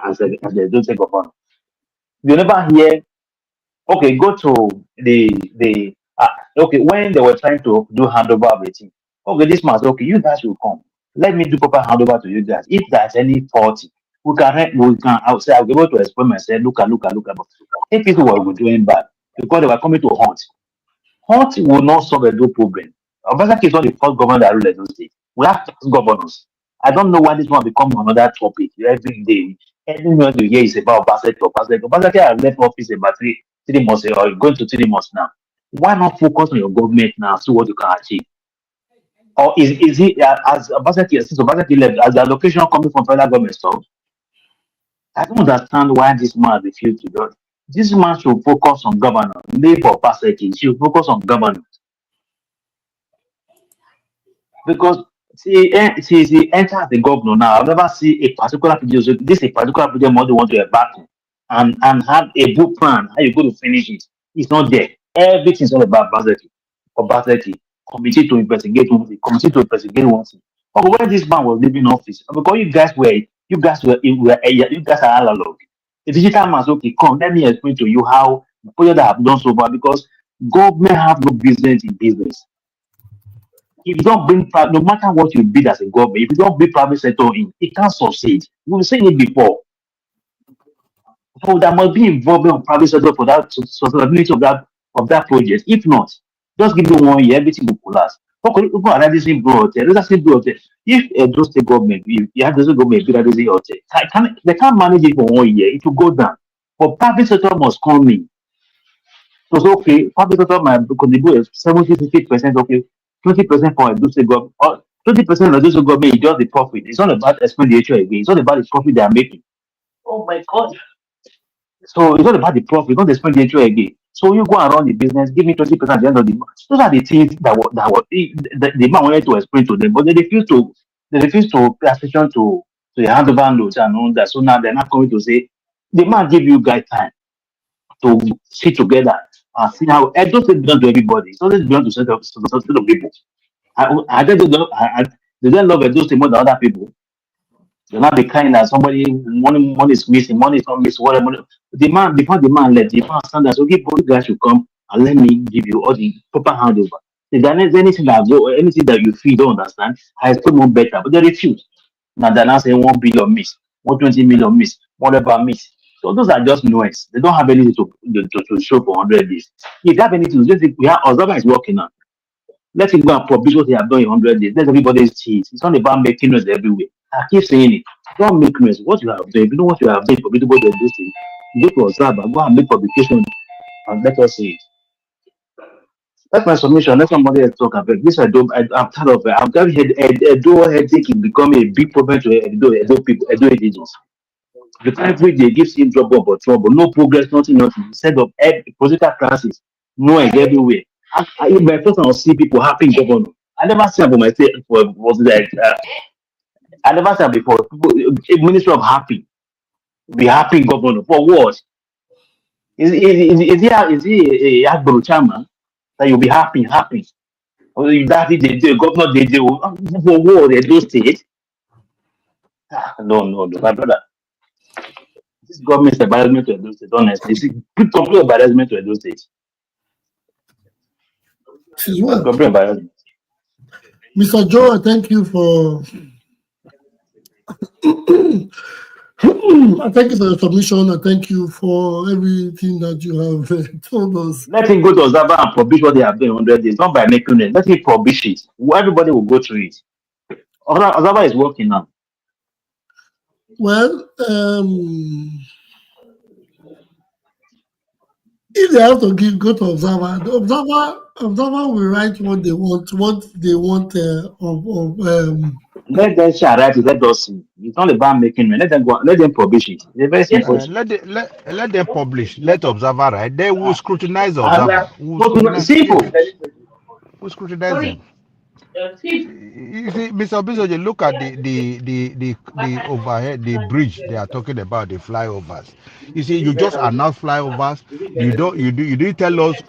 as the don't take governor. You never hear. Okay, go to the okay when they were trying to do handover of the team. Okay, this man said, okay, you guys will come. Let me do proper handover to you guys. If there's any fault, we can. I will say I'll be able to explain myself. Look at. But if people were doing bad because they were coming to hunt. Hunt will not solve a no problem. Obaseki is not the first governor that ruled Edo State. We have past governors. I don't know why this one become another topic every day. Everyone you hear is about Obaseki. Obaseki has left office about three months or going to 3 months now. Why not focus on your government now, see what you can achieve? Or is he as Obaseki since Obaseki left, as the allocation coming from federal government stuff? I don't understand why this man refused to do it. This man should focus on governance. Leave Obaseki. Should focus on governance. Because she enters the governor now. I've never seen a particular video. So this is a particular video model want to embark on and have a book plan how you go to finish it. It's not there. Everything's all about Obaseki, committee to investigate one thing, committee to investigate one thing. But when this man was leaving office, because you guys are analog. The digital man said, okay, come, let me explain to you how the project that I've done so far because government have no business in business. If you don't bring no matter what you bid as a government, if you don't bring private sector in, it can't succeed. We've seen it before. So there must be involvement of private sector for that sustainability of that project. If not, just give me 1 year, everything will collapse. Okay, you go another thing bro hotel. Let's say bro hotel. If those state government, if you have those government build this hotel, they can't manage it for 1 year, it will go down. But private sector must come in. So it's okay, public sector might contribute 70-50%, okay, 20% for a state government, or 20% of those government is just the profit. It's not about expenditure again, it's not about the profit they are making. Oh my god. So it's not about the profit, not the expenditure again. So you go and run the business, give me 20% at the end of the month. Those are the things that the man wanted to explain to them, but they refuse to. They refuse to pay attention to the handover notes and all that. So now they're not coming to say, the man give you guys time to sit together and see how Edo State belongs to everybody. It doesn't belong to set of people. I they don't love Edo State more than other people. They're not the kind that somebody money is missing, money is not missing, whatever. The man before the man left, the man stand there, so okay, both guys should come and let me give you all the proper handover. If there's anything that go anything that you feel don't understand, I explain more better, but they refuse. Now they're now saying 1 billion miss, 120 million miss, whatever miss. So those are just noise. They don't have anything to show for 100 days. If you have anything, just we have observer is working on. Let him go and publish what he have done in 100 days. Let everybody see it. It's not about making noise everywhere. I keep saying it. Don't make noise. What you have done, if you know what you have done for people to do things, go to observe and go and make publication and let us see it. That's my submission. Let somebody else talk about this. I'm tired of it. I'm tired of Edo headache is becoming a big problem to Edo people, Edo agents. The every day gives him trouble but trouble, no progress, nothing, nothing. Instead of political classes, noise everywhere. My first time I see people happy in governor. I never seen for my state was like I never seen before. People, a minister of happy, be happy in governor for what? Is he a Agboro chairman that you'll be happy? Or if that is the governor they do for what they do state? No, my brother. This government is embarrassment to Edo State, honestly. It's a big complete embarrassment to Edo State. She's well. Complete embarrassment. Mr. Joe, I thank you for I thank you for your submission. I thank you for everything that you have told us. Let him go to Observer and publish what they have done in 100 days, not by making it. Let him publish it. Everybody will go through it. Observer is working now. Well, if they have to go to Observer, the Observer will write what they want Let them share right to let us see. It's not about making it. Let them go. Let them publish it. It's very simple. Let them publish. Let observer right. They will scrutinize the observer. Simple. Yes, will scrutinize them. You see, Mr. Bisoje, look at the overhead, the bridge they are talking about, the flyovers. You see, you just announce flyovers. You didn't tell us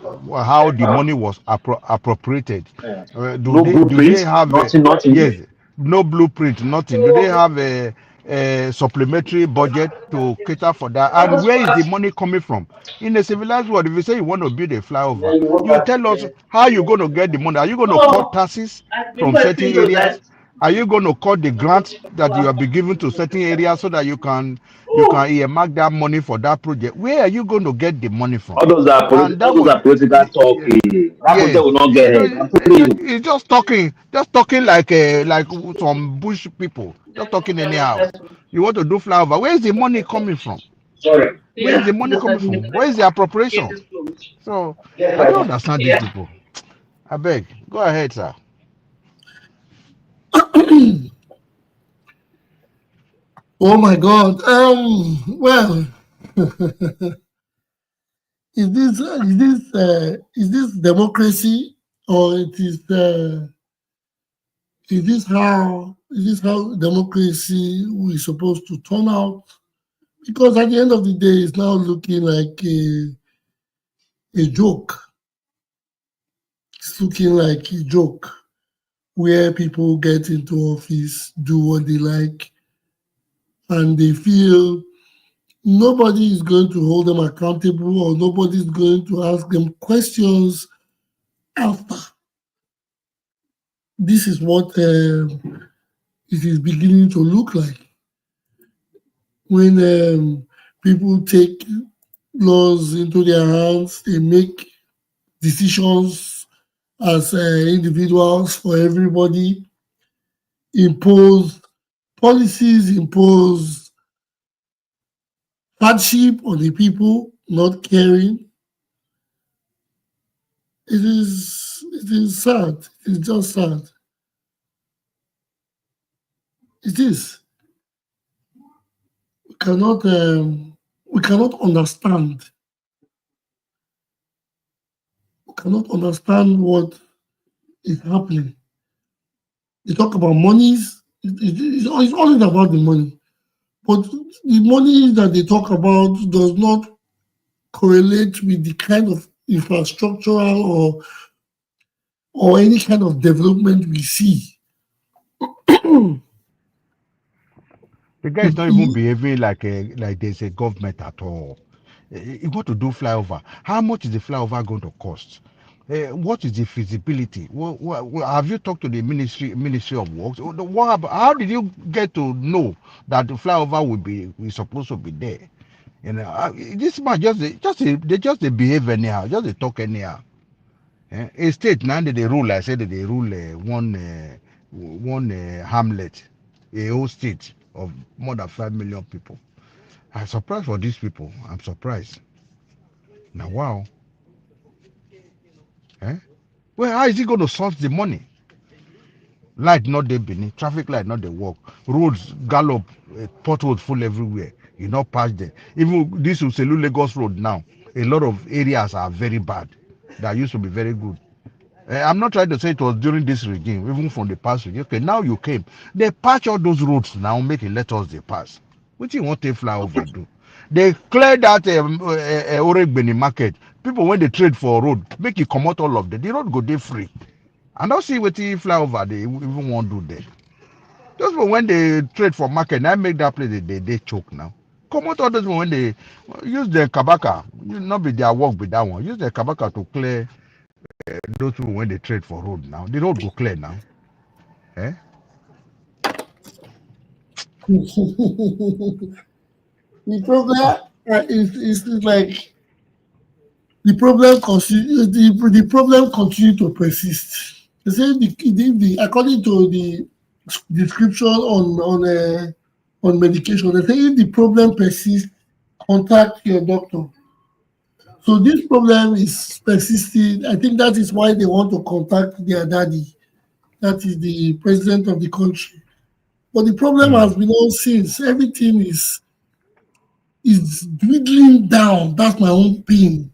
how the money was appropriated. No Do they blueprint. have Nothing. yes, no blueprint, nothing. Do they have a supplementary budget to cater for that? And where is the money coming from? In a civilized world, if you say you want to build a flyover, you tell us how you're going to get the money. Are you going to cut taxes from certain areas? Are you going to cut the grants that you have been given to certain areas so that you can earmark that money for that project? Where are you going to get the money from? All those are And that political was talk. That project yes, will not get it. I'm telling you. it's just talking like some bush people, just talking anyhow. You want to do flyover? Where is the money coming from? Where is the money coming from? Where is the appropriation? So I don't understand these people. I beg, go ahead, sir. Oh my God. Well, is this democracy, or is this how democracy is supposed to turn out? Because at the end of the day, it's now looking like a joke. It's looking like a joke where people get into office, do what they like, and they feel nobody is going to hold them accountable, or nobody is going to ask them questions after. This is what it is beginning to look like when people take laws into their hands. They make decisions as individuals for everybody, impose policies, impose hardship on the people, not caring. It is sad. It is just sad. It is. We cannot understand. We cannot understand what is happening. They talk about monies. It's always about the money. But the money that they talk about does not correlate with the kind of infrastructural or any kind of development we see. The guy is not even behaving like there's a government at all. You want to do flyover. How much is the flyover going to cost? What is the feasibility? Have you talked to the Ministry of Works? How did you get to know that the flyover will supposed to be there? You know, this man they behave anyhow, just they talk anyhow. A state now that they rule, I said that they rule one hamlet, a whole state of more than 5 million people. I'm surprised for these people. I'm surprised. Now, wow. Eh? Well, how is he going to source the money? Light not they beneath, traffic light not they work, roads gallop, potholes full everywhere. You not pass there. Even this Uselu Lagos road now, a lot of areas are very bad. That used to be very good. I'm not trying to say it was during this regime, even from the past regime. Okay, now you came. They patch all those roads now, make it let us they pass. What you want to fly over do? They clear that Oregbeni market. People when they trade for road, make it come out all of them. The road go there free. I don't see what you fly over they even want to do there. Just when they trade for market, I make that place they choke now. Come out all those when they use the kabaka, not be their work with that one. Use the kabaka to clear those people when they trade for road now. The road go clear now. Eh? The problem is like the problem continue to persist. They say according to the description on medication, they say if the problem persists, contact your doctor. So this problem is persisting. I think that is why they want to contact their daddy, that is the president of the country. But the problem has been on since. Everything is dwindling down. That's my own pain.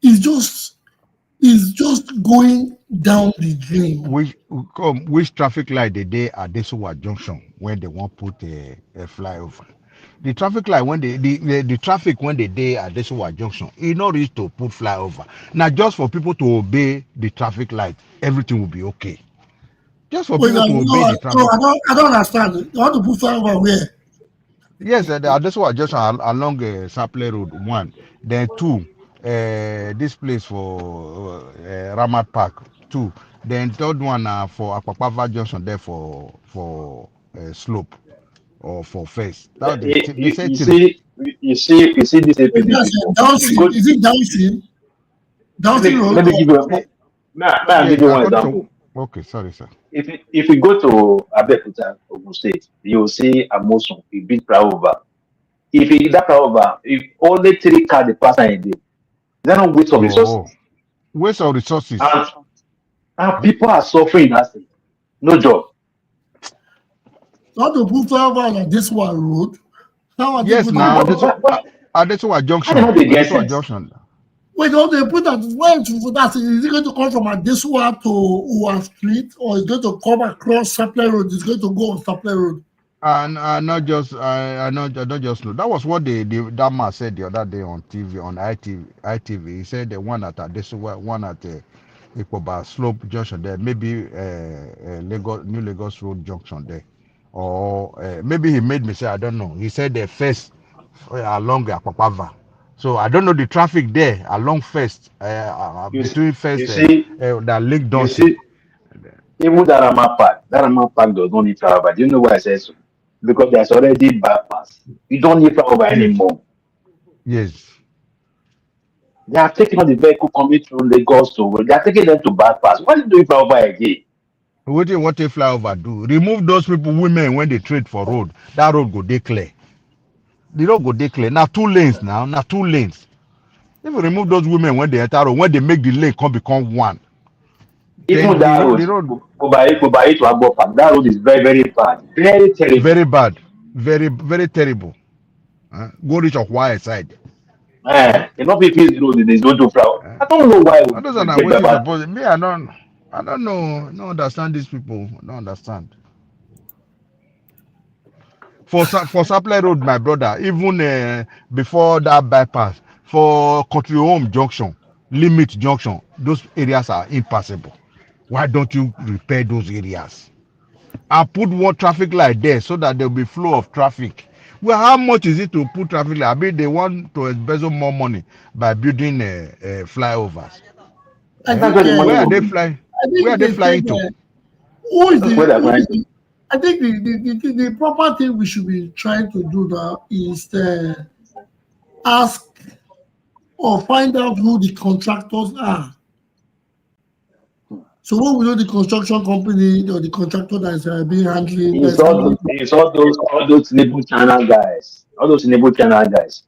It's just going down the drain. Which traffic light they day at Desowa Junction when they want put a flyover? The traffic light when the traffic when they day at Desowa Junction, it not reach to put flyover. Now just for people to obey the traffic light, everything will be okay. Just for Wait, people to obey the traffic. I don't understand. You want to put flyover where? Yes, this was just along Saple Road, one. Then two, this place for Ramat Park, two. Then third one for Okpebholo Junction there for slope or for face. That they said three. You see this APC people. Dancing. Is it dancing? Dancing road? Let me give you Yes, one according to example. okay, sorry, sir. If you go to Abeokuta, Ogun State, you will see Amosun, a big flyover. If that flyover, if only 3 cars they pass a day, they don't waste of resources. Waste of resources. And people are suffering. That's it. No job. Not to put flyover like this one road. Yes, now this one junction. Junction. Wait, don't they put that where to that? Is it going to come from Adesua to Uwa Street, or is it going to come across Saple Road? It's going to go on Saple Road. And not just I not just know. That was what that man said the other day on TV on ITV. He said the one at Adesua, one at Okpebholo Slope Junction there, maybe New Lagos Road Junction there, or maybe he made me say I don't know. He said the first along Okpebholo. So I don't know the traffic there along first between first that link Dunsin. Even that Rama Park does not need flyover. Do you know why I say so? Because there's already bypass. You don't need flyover anymore. Yes. They are taking all the vehicle coming through Lagos to they are taking them to bypass. Why are you doing flyover again? What a flyover do? Remove those people, women when they trade for road. That road go declare. The road go declare. Now 2 lanes now. Now 2 lanes. If you remove those women when they enter road, when they make the lane become one. Even that road, Kobayi to Agbo Park, that road is very, very bad. Very terrible. Very bad. Very, very terrible. Go reach of wire side. You know people the road is going to flower. I don't know why. Those are not what is supposed. Me, I don't know. I don't understand these people. I don't understand. For Supply Road, my brother, even before that bypass, for Country Home Junction, Limit Junction, those areas are impassable. Why don't you repair those areas? And put one traffic light there so that there will be flow of traffic. Well, how much is it to put traffic light? I mean, they want to embezzle more money by building flyovers. I Eh? That's think where the money Where are will they be. flying? I Where are think they they said flying to? who is That's where the they're who is flying to. the I think the proper thing we should be trying to do now is ask or find out who the contractors are. So when we know the construction company or the contractor that is being handling that's handling It's all those label channel guys. All those label channel guys.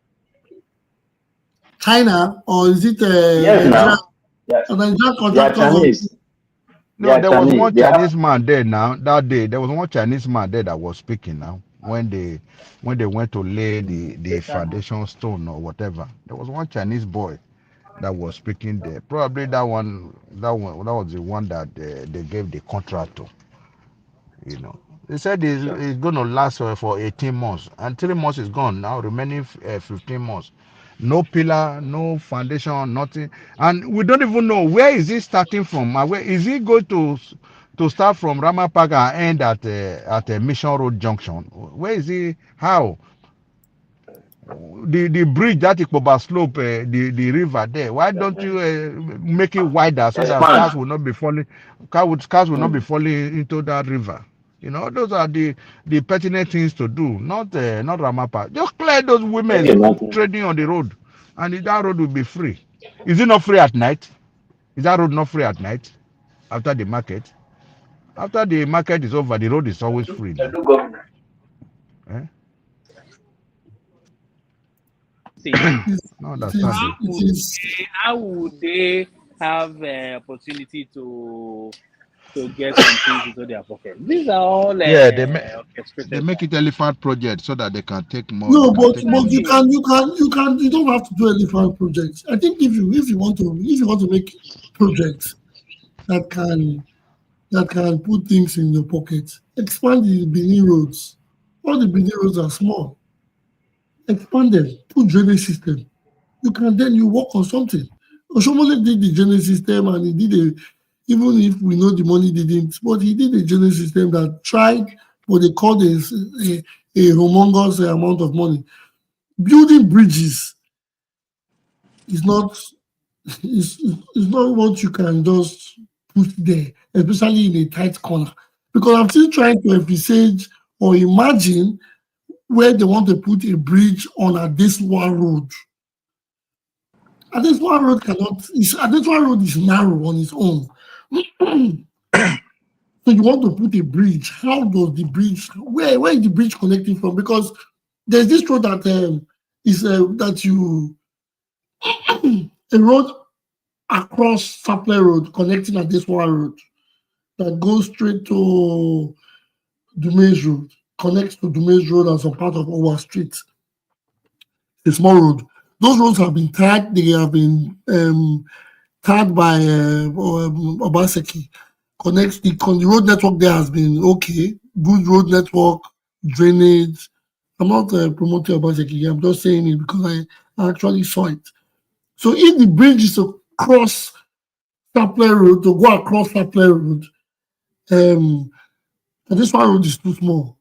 China, or is it Yes, now. Yes. Nigerian They are contractors or Chinese. They No, are there was Chinese. one They have Chinese man there now. That day, there was one Chinese man there that was speaking now. When they went to lay the foundation stone or whatever, there was one Chinese boy that was speaking there. Probably that was the one that they gave the contract to. You know, they said it's going to last for 18 months, and 3 months is gone now. Remaining 15 months. No pillar, no foundation, nothing, and we don't even know where is it starting from. And where is it going to start from Rama Park and end at Mission Road Junction? Where is it? How? The bridge that Ikoba slope, the river there. Why don't you make it wider so that expand. cars will not be Mm. falling into that river? You know, those are the pertinent things to do, not Ramapa. Just clear those Can women you imagine? trading on the road, and that road will be free. Is it not free at night? Is that road not free at night after the market? After the market is over, the road is always free now. Hello, governor. Eh? See, No it is understanding. it is how would they have opportunity to get some things into their pocket? These are all Yeah, they orchestrated by. make it elephant project so that they can take more. They no, can but take money. you don't have to do elephant projects. I think if you want to make projects that can put things in your pocket, expand the Benin roads. All the Benin roads are small. Expand them, put drainage system. You work on something. Oshomole did the drainage system and he did even if we know the money didn't, but he did a drainage system that tried what they called a humongous amount of money. Building bridges is not is not what you can just put there, especially in a tight corner. Because I'm still trying to envisage or imagine where they want to put a bridge on Adesua Road. Adesua Road Adesua Road is narrow on its own. So you want to put a bridge. How does the bridge, where is the bridge connecting from? Because there's this road that is that you a road across Supply Road connecting Adesua Road that goes straight to Dumais Road, connects to Dumais Road and some part of Owa Street. A small road. Those roads have been tagged. They have been tagged by Obaseki. The road network there has been okay. Good road network, drainage. I'm not promoting Obaseki. I'm just saying it because I actually saw it. So if the bridge is to cross Supply Road, to go across Supply Road, this one road is too small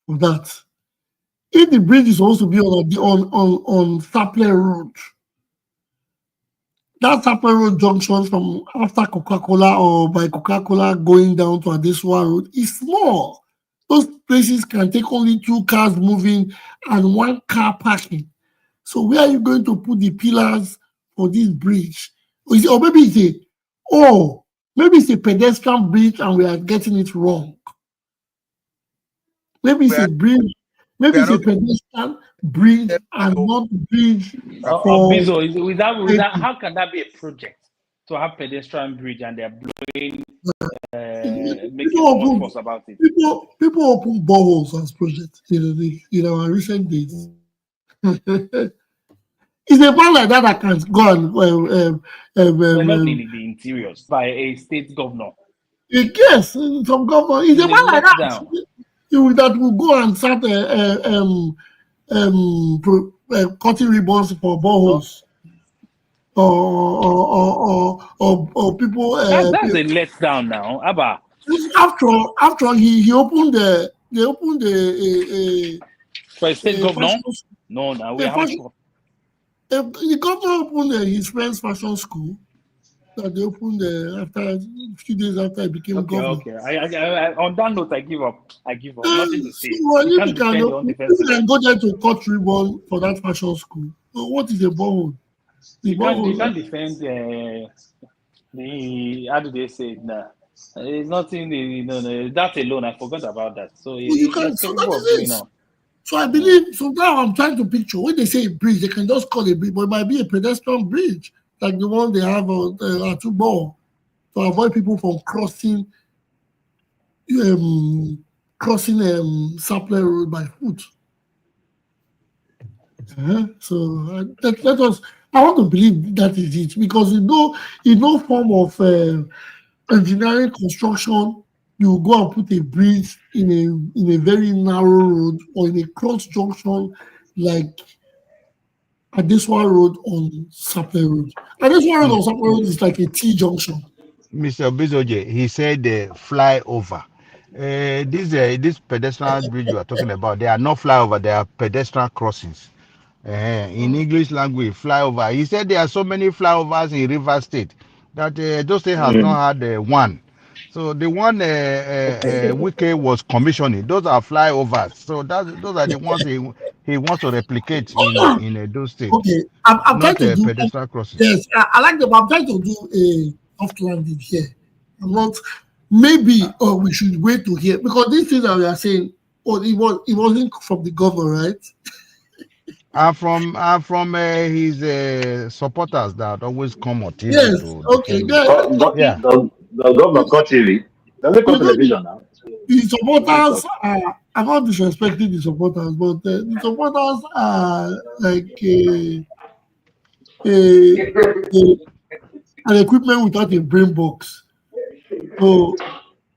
for that. If the bridge is supposed to be on Supply Road, that Supply Road junction from after Coca-Cola or by Coca-Cola going down to Adesua Road is small. Those places can take only 2 cars moving and 1 car parking. So where are you going to put the pillars for this bridge? Or maybe it's a pedestrian bridge and we are getting it wrong. Maybe We it's are, a bridge, we maybe are it's a not pedestrian bridge and not bridge for Bizo, how can that be a project to have pedestrian bridge and they're blowing, making so much fuss about it? People open boreholes as projects in our recent days. It's a man like that can go and They're not in the interiors by a state governor. yes, some government. It's It's a a man like that. lockdown. that will go and start cutting ribbons for boreholes, or people. That's a letdown now, Abba. After he opened they opened For a state governor? fashion, No, now we a haven't. fashion, the governor opened his friend's fashion school that they opened after a few days after he became governor. Okay. I on that note, I give up. Nothing to say. So, You can't defend your own defense. you can go there to cut ribbon for that fashion school. So what is a borehole? You can't defend the how do they say it now? It's nothing. No. That alone, I forgot about that. So you can. it's So capable that of is going it. on. So I believe. So now I'm trying to picture when they say a bridge, they can just call it a bridge, but it might be a pedestrian bridge like the one they have on Atubor to avoid people from crossing Sapler Road by foot. So let us. I want to believe that is it because in no form of engineering construction, you go and put a bridge in a very narrow road or in a cross junction like Adeswa Road on Sapler Road. Adeswa Road on Sapler Road is like a T junction. Mr. Bizoje, he said flyover. This pedestrian bridge you are talking about, they are not flyover, they are pedestrian crossings. In English language, flyover. He said there are so many flyovers in River State that those State has not had one. So the one Wike was commissioning, those are flyovers. So those are the ones he wants to replicate in Edo State. Okay, I'm trying Not to do pedestrian crossing. yes. I like them. I'm trying to do a soft landing here. I'm not. Maybe we should wait to hear because these things that we are saying. Oh, it wasn't from the governor, right? I'm from his supporters that always come on TV Yes. to Okay. defend him. Yeah. The governor got TV. Doesn't go television now. The supporters are. I'm not disrespecting the supporters, but the supporters are like an equipment without a brain box. So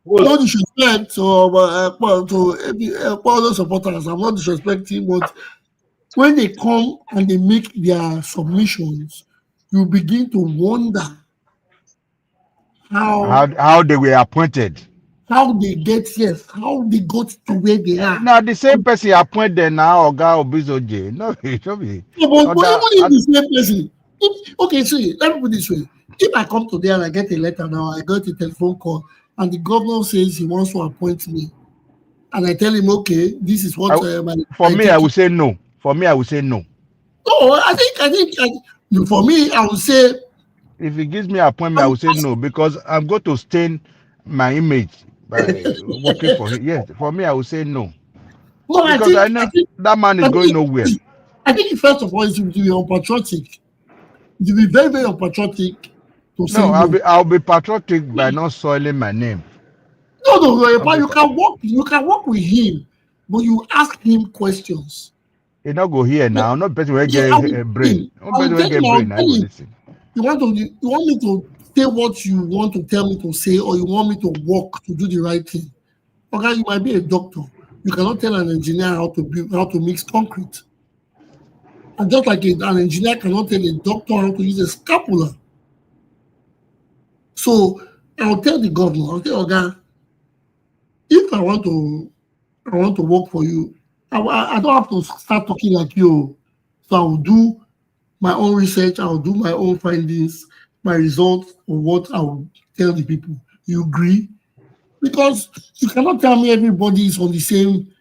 no disrespect to all those supporters. I'm not disrespecting, but when they come and they make their submissions, you begin to wonder How they were appointed. how they got to where they are. Now the same person appointed now Oga Obizoje. No, it should be. Yeah, but even if the same person, okay, see, let me put it this way. If I come today and I get a letter now, I got a telephone call, and the governor says he wants to appoint me, and I tell him, okay, this is what for me, I will say no. For me, I will say no. No, I think for me, I would say if he gives me an appointment, I will say no because I'm going to stain my image by working for him. Yes, for me, I will say no. No, because I know that man is going nowhere. I think first of all, it will be unpatriotic. It will be very, very unpatriotic to say no. I'll be patriotic by not soiling my name. No, but you can work with him, but you ask him questions. He not go here now. Not better we get a brain. Not better we get brain. I go listen. You want me to say what you want to tell me to say, or you want me to work to do the right thing? Okay, you might be a doctor. You cannot tell an engineer how to mix concrete. And just like an engineer cannot tell a doctor how to use a scapula. So I'll tell the governor, I'll tell Oga, if I want to work for you, I don't have to start talking like you. So I'll do my own research, I'll do my own findings, my results of what I'll tell the people. You agree? Because you cannot tell me everybody is on the same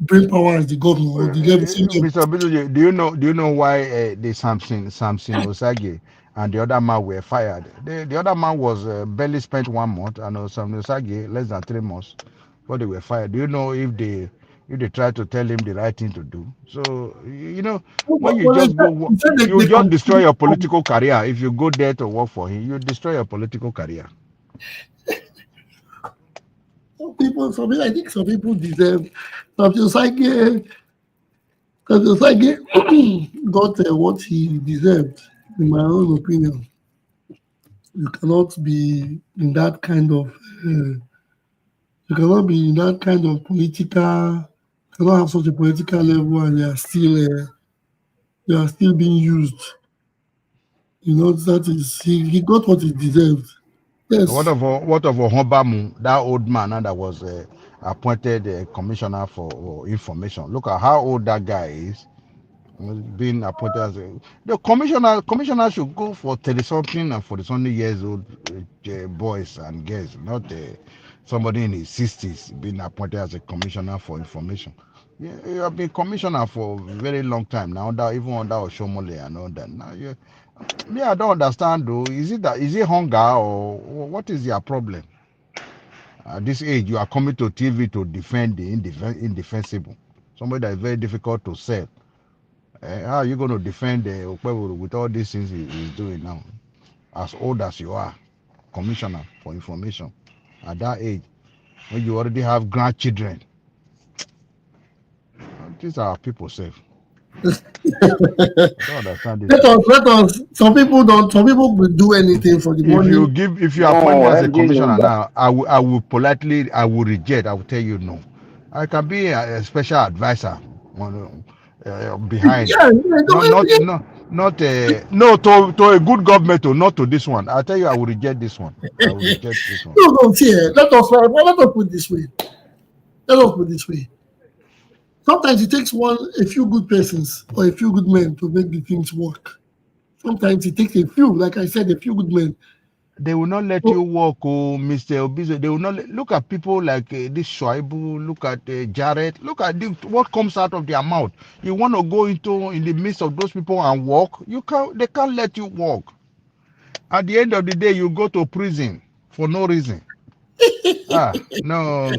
brain power as the governor or the level. Mr. Bizoje, do you know why the Samson Osage and the other man were fired? The other man was barely spent 1 month, and Samson Osage less than 3 months before they were fired. Do you know if they tried to tell him the right thing to do? So when you just go, you just destroy your political career. If you go there to work for him, you destroy your political career. I think some people deserve. Samson Osage got what he deserved, in my own opinion. You cannot be in that kind of You cannot be in that kind of political, cannot have such a political level, and you are still being used. You know, that is, he got what he deserved. What Yes. of Hobamu, that old man that was appointed commissioner for information? Look at how old that guy is. Being appointed as the commissioner should go for 30 something and 40 something years old boys and girls, not somebody in his 60s being appointed as a commissioner for information. Yeah, you have been commissioner for a very long time now, even under Oshomole and all that. Now, me, I don't understand though. Is it hunger or what is your problem? At this age, you are coming to TV to defend the indefensible, somebody that is very difficult to sell. How are you going to defend Okpebholo with all these things he's doing now? As old as you are, commissioner for information, at that age, when you already have grandchildren, these are people safe. I don't understand this. Let us. Some people don't. Some people will do anything for the money. If you appoint me No, as a MJ commissioner Yoruba. now, I will politely, I will reject. I will tell you no. I can be a special advisor behind, Yeah, yeah, not no to a good government or not to this one. I tell you, I will reject this one. I will reject this one. no, no, see, let us put it this way. Let us put it this way. Sometimes it takes a few good persons or a few good men to make the things work. Sometimes it takes a few, like I said, a few good men. They will not let So, you walk, oh, Mr. Obizo. They will not look at people like this Shoaibu, look at Jared, look at what comes out of their mouth. You want to go in the midst of those people and walk, you can't. They can't let you walk. At the end of the day, you go to prison for no reason. No.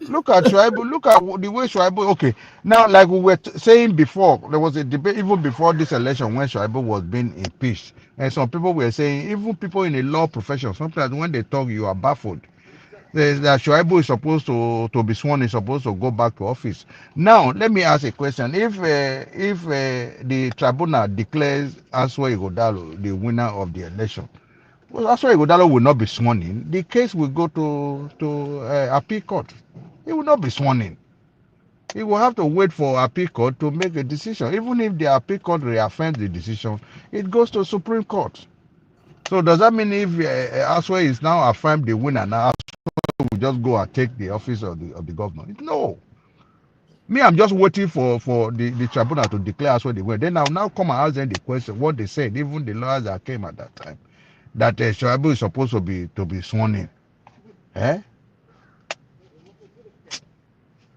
Look at Shoaibu. Look at the way Shoaibu. Okay, now like we were saying before, there was a debate even before this election when Shoaibu was being impeached, and some people were saying even people in the law profession sometimes when they talk you are baffled. That Shoaibu is supposed to be sworn is supposed to go back to office. Now let me ask a question: if the tribunal declares Aswa Igodalo the winner of the election, well, Aswa Igodalo will not be sworn in. The case will go to appeal court. He will not be sworn in. He will have to wait for appeal court to make a decision. Even if the appeal court reaffirms the decision, it goes to Supreme Court. So does that mean if Aswa is now affirmed the winner, now Aswa will just go and take the office of the governor? No. Me, I'm just waiting for the tribunal to declare Aswa the winner. Then I'll now come and ask them the question, what they said, even the lawyers that came at that time, that Shoaibu is supposed to be sworn in. Eh?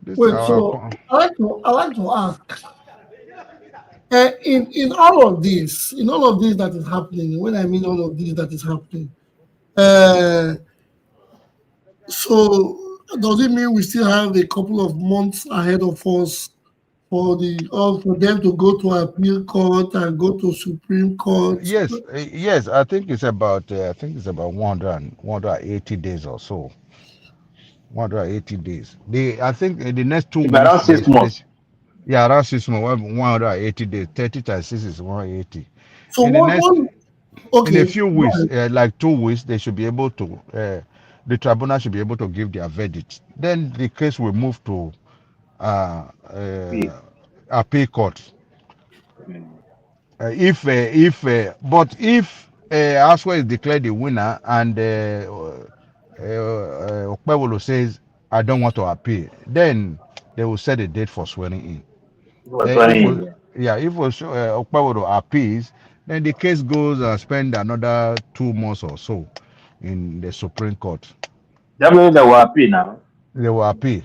This is wait, so I like to ask. In all of this, that is happening, when I mean all of this that is happening, uh, so does it mean we still have a couple of months ahead of us for them to go to appeal court and go to Supreme Court? yes. I think it's about 180 days or so. 180 days. I think in the next 2 weeks, About 6 months. yeah, around 6 months, 180 days. 30 times 6 is 180. So In the next, in a okay, few weeks, like 2 weeks, they should be able to, the tribunal should be able to give their verdict. Then the case will move to uh, Appeal. appeal court. Mm. But if Aswa is declared the winner and Okpebholo says, I don't want to appeal, then they will set a date for swearing in. It was funny. If Okpebholo appeals, then the case goes and spend another 2 months or so in the Supreme Court. That means they were happy now. They will appeal.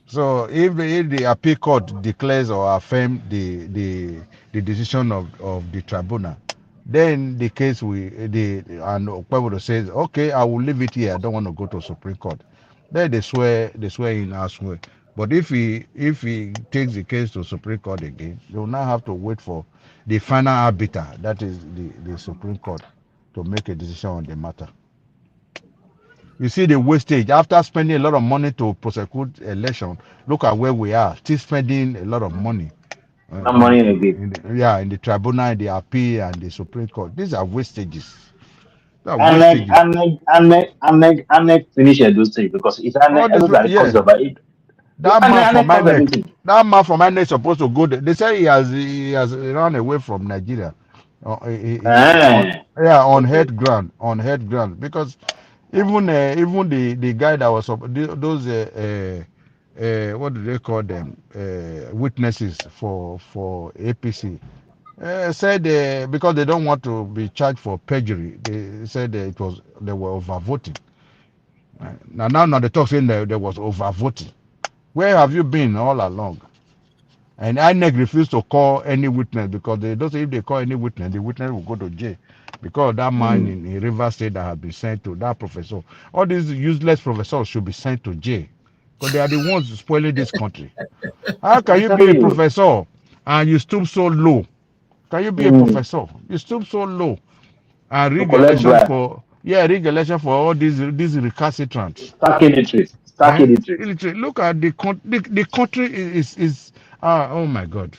So if the appeal court declares or affirms the decision of the tribunal, then the case and Okpebholo says, okay, I will leave it here. I don't want to go to Supreme Court. Then they swear in elsewhere. But if he takes the case to Supreme Court again, they will now have to wait for the final arbiter, that is the Supreme Court, to make a decision on the matter. You see the wastage after spending a lot of money to prosecute election. Look at where we are, still spending a lot of money No money again. in the tribunal, the appeal, and the Supreme Court. These are wastages. That Annex, wastage. annex, annex, annex, annex finish those things because it's All annex, this, everybody comes yeah. over it. That man from Annex my covers neck, everything. that man from my neck supposed to go there. They say he has run away from Nigeria. On Ah, yeah, okay. on head ground, because even the guy that was those what do they call them, witnesses for APC, said because they don't want to be charged for perjury, they said they were overvoting. Now they talk saying that there was overvoting. Where have you been all along? And INEC refused to call any witness because they don't say if they call any witness, the witness will go to jail. Because that man Mm. in River State that has been sent to that professor, all these useless professors should be sent to jail. Because they are the ones spoiling this country. How can I'm you be a telling you. professor and you stoop so low? Can you be a Mm. professor? You stoop so low and To rig collect election bribe, for rig election for all these recalcitrants. stacking interest, Eh? stacking interest. Illiterate. Look at the country is oh my god.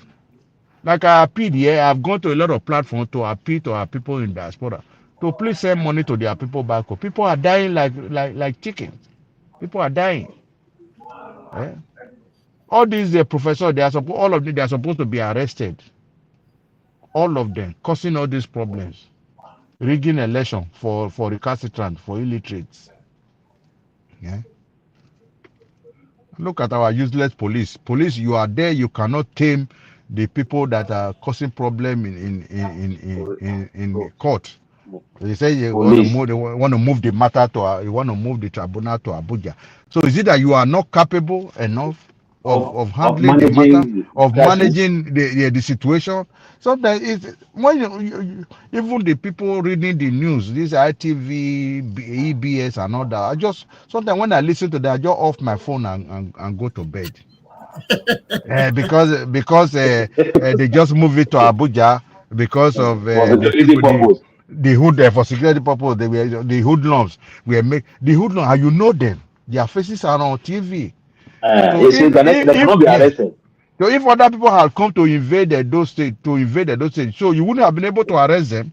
Like I appealed here, I've gone to a lot of platforms to appeal to our people in diaspora to please send money to their people back home. People are dying like chickens. People are dying. Eh? All these professors, all of them, they are supposed to be arrested. All of them causing all these problems, rigging election for recalcitrant, for illiterates. Yeah. Look at our useless police. Police, you are there, you cannot tame the people that are causing problem in court. They say you want to Police move. They want to move the matter to. You want to move the tribunal to Abuja. So is it that you are not capable enough of of handling the matter, managing of crisis. managing the situation? Sometimes it's when even the people reading the news, this ITV, EBS, and all that. I just sometimes when I listen to that, I just off my phone and go to bed. Because they just move it to Abuja because of For the security people purpose. the hood for security purpose. They were the hoodlums were make the hoodlums and you know them. Their faces are on TV. So You see, they if cannot be yes, arrested. so if other people had come to invade those states so you wouldn't have been able to arrest them.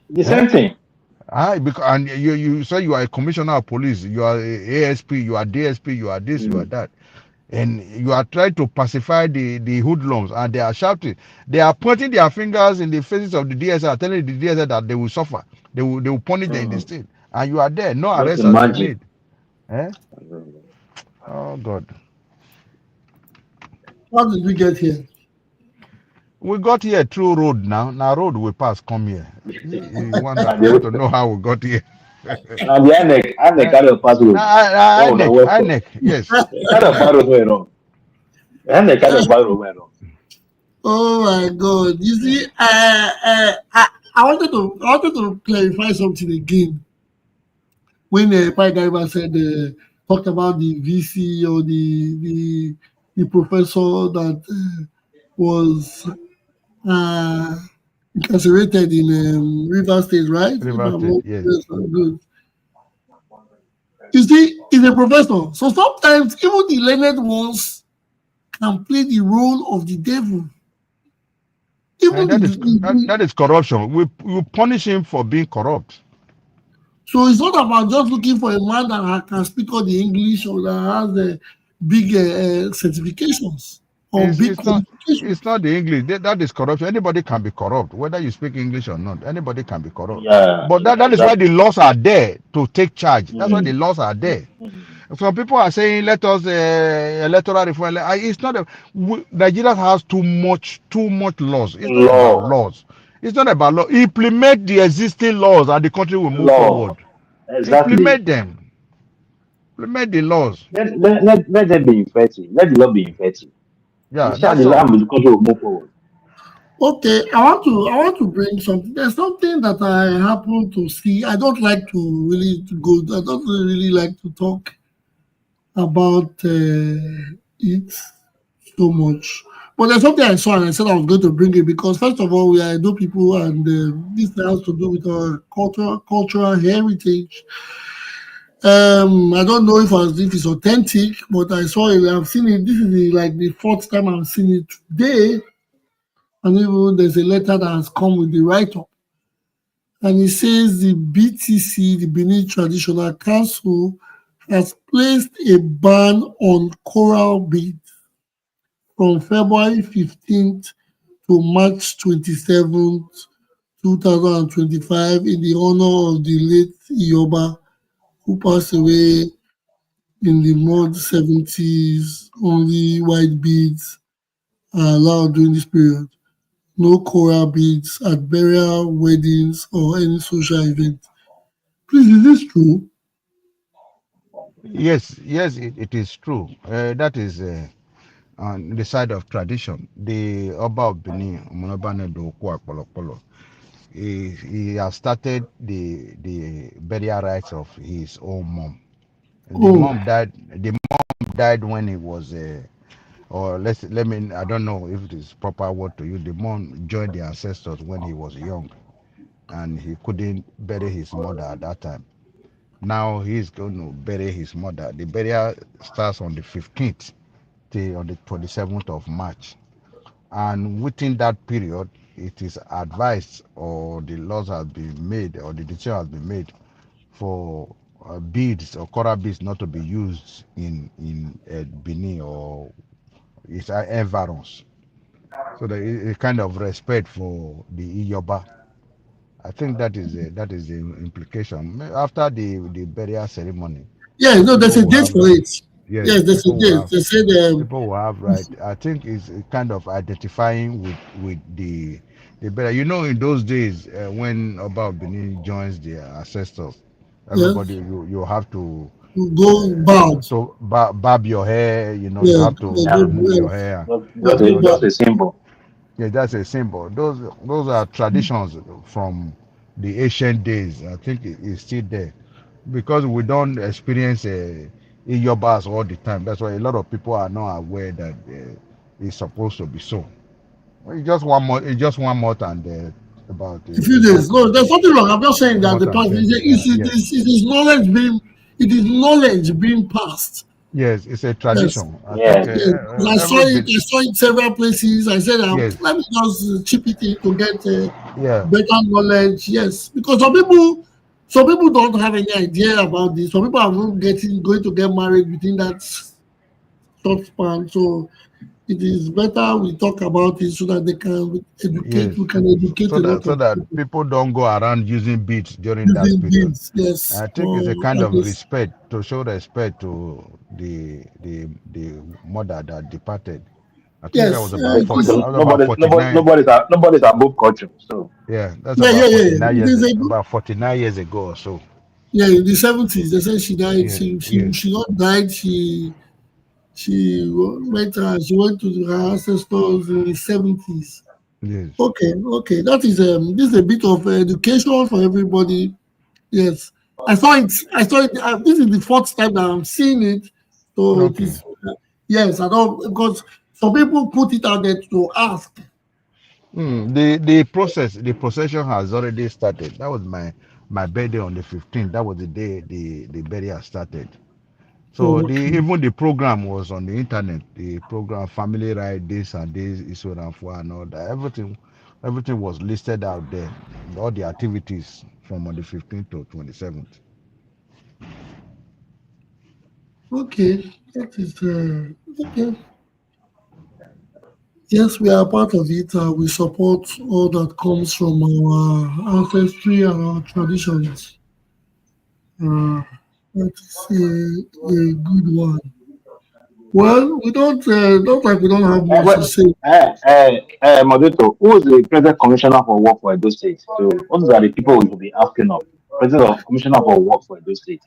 The Eh? same thing. Because and you say you are a commissioner of police, you are a ASP, you are DSP, you are this, you are Mm. that, and you are trying to pacify the hoodlums, and they are shouting, they are pointing their fingers in the faces of the DSR, telling the DSR that they will suffer, they will punish them in the Mm. state, and you are there, no Just arrest has been imagine. made. Eh? Oh God, How did we get here? we got here through road now road we pass come here. And You want to know how we got here? the INEC Eh? kind of pass road. Oh, no, welcome. INEC, yes. The kind of bad road went wrong. The INEC kind of bad road went wrong. Oh my God! You see, I wanted to clarify something again. When Pai Gariba said talked about the VC or the professor that was incarcerated in River State, right? If River I'm State, not yes. yes, I'm good. You see, he's a professor, so sometimes even the learned ones can play the role of the devil. Even And that is corruption. We punish him for being corrupt. so it's not about just looking for a man that can speak all the English or that has the big certifications or It's big it's not qualifications. it's not the English. That is corruption. Anybody can be corrupt, whether you speak English or not. Anybody can be corrupt. Yeah, But that is why exactly. the laws are there to take charge. That's why the Mm. laws are there. Mm. Some people are saying let us electoral reform. It's not. Nigeria has too much laws. It's not about Law, laws. It's not about law. Implement the existing laws and the country will move law, forward. exactly. Implement them. Implement the laws. Let them be effective. Let the law be effective. Yeah, Share that's the all. land with the country will move forward. Okay, I want to bring something. There's something that I happen to see. I don't like to really to go. I don't really like to talk about it so much. But there's something I saw and I said I was going to bring it because first of all, we are Edo people and this has to do with our cultural heritage. I don't know if it's authentic, but I saw it. I've seen it. This is like the fourth time I've seen it today, and even there's a letter that has come with the write-up. And he says the BTC, the Benin Traditional Council, has placed a ban on coral beads from February 15th to March 27th, 2025, in the honor of the late Iyoba, who passed away in the mid 70s. Only white beads are allowed during this period. No coral beads at burial, weddings, or any social event. Please, is this true? Yes, it is true. That is on the side of tradition. The Oba of Benin, Omonobane Dokwa Polopolo, he has started the burial rites of his own mom. The Oh, mom died. The mom died when he was or let me. I don't know if it is proper word to use. The mom joined the ancestors when he was young, and he couldn't bury his mother at that time. Now he's going to bury his mother. The burial starts on the 15th till on the 27th of March. And within that period, it is advised or the laws have been made or the decision has been made for beads or coral beads not to be used in Benin or its environs. So there is a kind of respect for the Iyoba. I think that is the implication. After the burial ceremony, yeah, no, there's people a will date have for right. it. Yes, Yes, there's a date. They said, people will have right. I think it's a kind of identifying with the better. You know, in those days when Oba of Benin joins the ancestors, everybody yes, you have you go bad. to barb your hair. You know, you Yeah, have they to Yeah, go, remove your hair. they You go know just bad. a symbol. yeah, that's a symbol. Those are traditions from the ancient days. I think it's still there because we don't experience Iyobas all the time. That's why a lot of people are not aware that it's supposed to be so. Well, it's just one more. It's just 1 month and about A few a days. month No, and there's nothing wrong. I'm just saying a that month the and part is 10 days. Yes, it is knowledge being passed. yes, it's a Yes, tradition. I think Yeah. yes. Because everybody. I saw it several places. I said, Yes, let me just chip it in to get yeah, better knowledge. Yes, because some people don't have any idea about this. Some people are not going to get married within that short span. So it is better we talk about it so that they can educate. yes. We can educate a lot So of that people people don't go around using beads during that using period. beads. Yes. I think it's a So kind that of is respect to show respect to the mother that departed. I think that was yes. about It 40. is, That was about 49. Nobody's above culture. So Yeah, that's yeah, about yeah, yeah, yeah. 49 It years is a good. about 49 years ago or so. Yeah, in the 70s, they said she died. Yeah, yes, She not died. She went to her ancestors in the 70s. yes. Okay, okay. That is this is a bit of education for everybody. Yes, I saw it. I saw it. This is the fourth time that I'm seeing it. So it Okay. is yes. I don't because some people put it out there to ask. The procession has already started. That was my birthday on the 15th. That was the day the burial started. So Oh, the okay. even the program was on the internet. The program, family right, this and this, Isur and Fua and all that. Everything was listed out there. All the activities from on the 15th to 27th. Okay, that is okay. Yes, we are part of it. We support all that comes from our ancestry and our traditions. Uh, that is a good one. Well, we don't like we don't have much to well, say. moderator, who is the present commissioner for work for Edo State? So those are the people we will be asking of. President of commissioner for work for Edo State.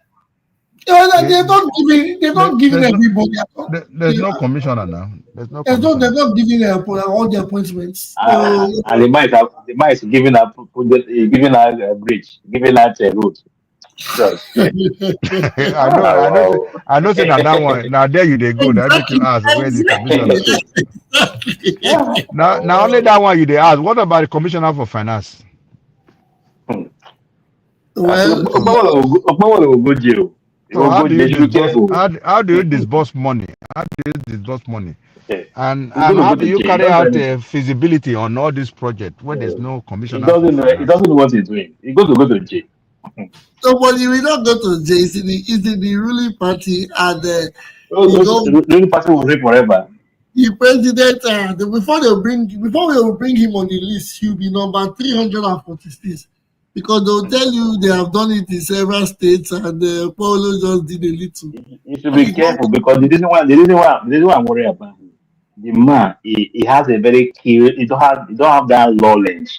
Yeah, Eh, they're not giving there's no everybody. there's no commissioner now. There's no They're commissioner. not giving all the appointments. So And they might giving out a bridge, giving out a road. Just wow. I know say that one. Now there you they go. That make you exactly, ask where the commissioner. exactly, exactly. Yeah. Now only that one you they ask. What about the commissioner for finance? Hmm. Well, Okpebholo will go jail. So how do you They should be disburse? careful. How do you disburse money? How do you disburse money? And He's going to how go do to you jail. He carry doesn't know out anything. feasibility on all this project when there's no He commissioner for doesn't know. He finance? doesn't know what he's doing. He's going to go to jail. Nobody will not go to jail. It's in the ruling party, and Those the ruling party will reign forever. president. Before they will bring him on the list, he'll be number 346 because they'll tell you they have done it in several states, and Paulo just did a little. You should be careful because the reason why I'm worried about him, the man, he has a very key. He don't have that knowledge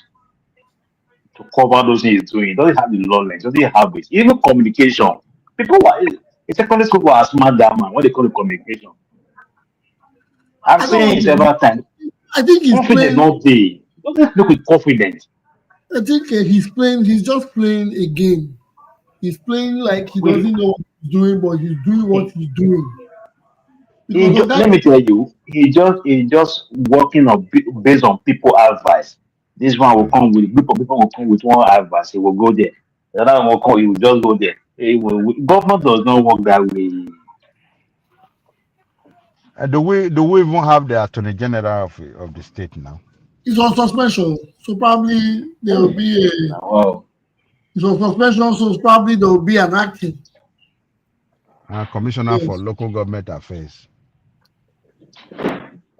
to cover those things he's doing. He doesn't have the knowledge. He doesn't have it. Even communication. People who are in secondary school who are smart that man. What they call it communication. I've I don't seen it want to. several times. I think he's Confidence playing. not there. He doesn't look with confidence. I think he's playing. He's just playing a game. He's playing like he With doesn't know what he's doing, but he's doing what he, he's doing. he Because of just, that, let me tell you, he just working on based on people advice. This one will come with group of people will come with one advice. He will go there. The other one will come. He will just go there. Government does not work that way. Do we even have the attorney general of the state now? it's on suspension. So probably there will Hey, be a. wow. It's on suspension, so probably there will be an acting. Commissioner for Yes, local government affairs.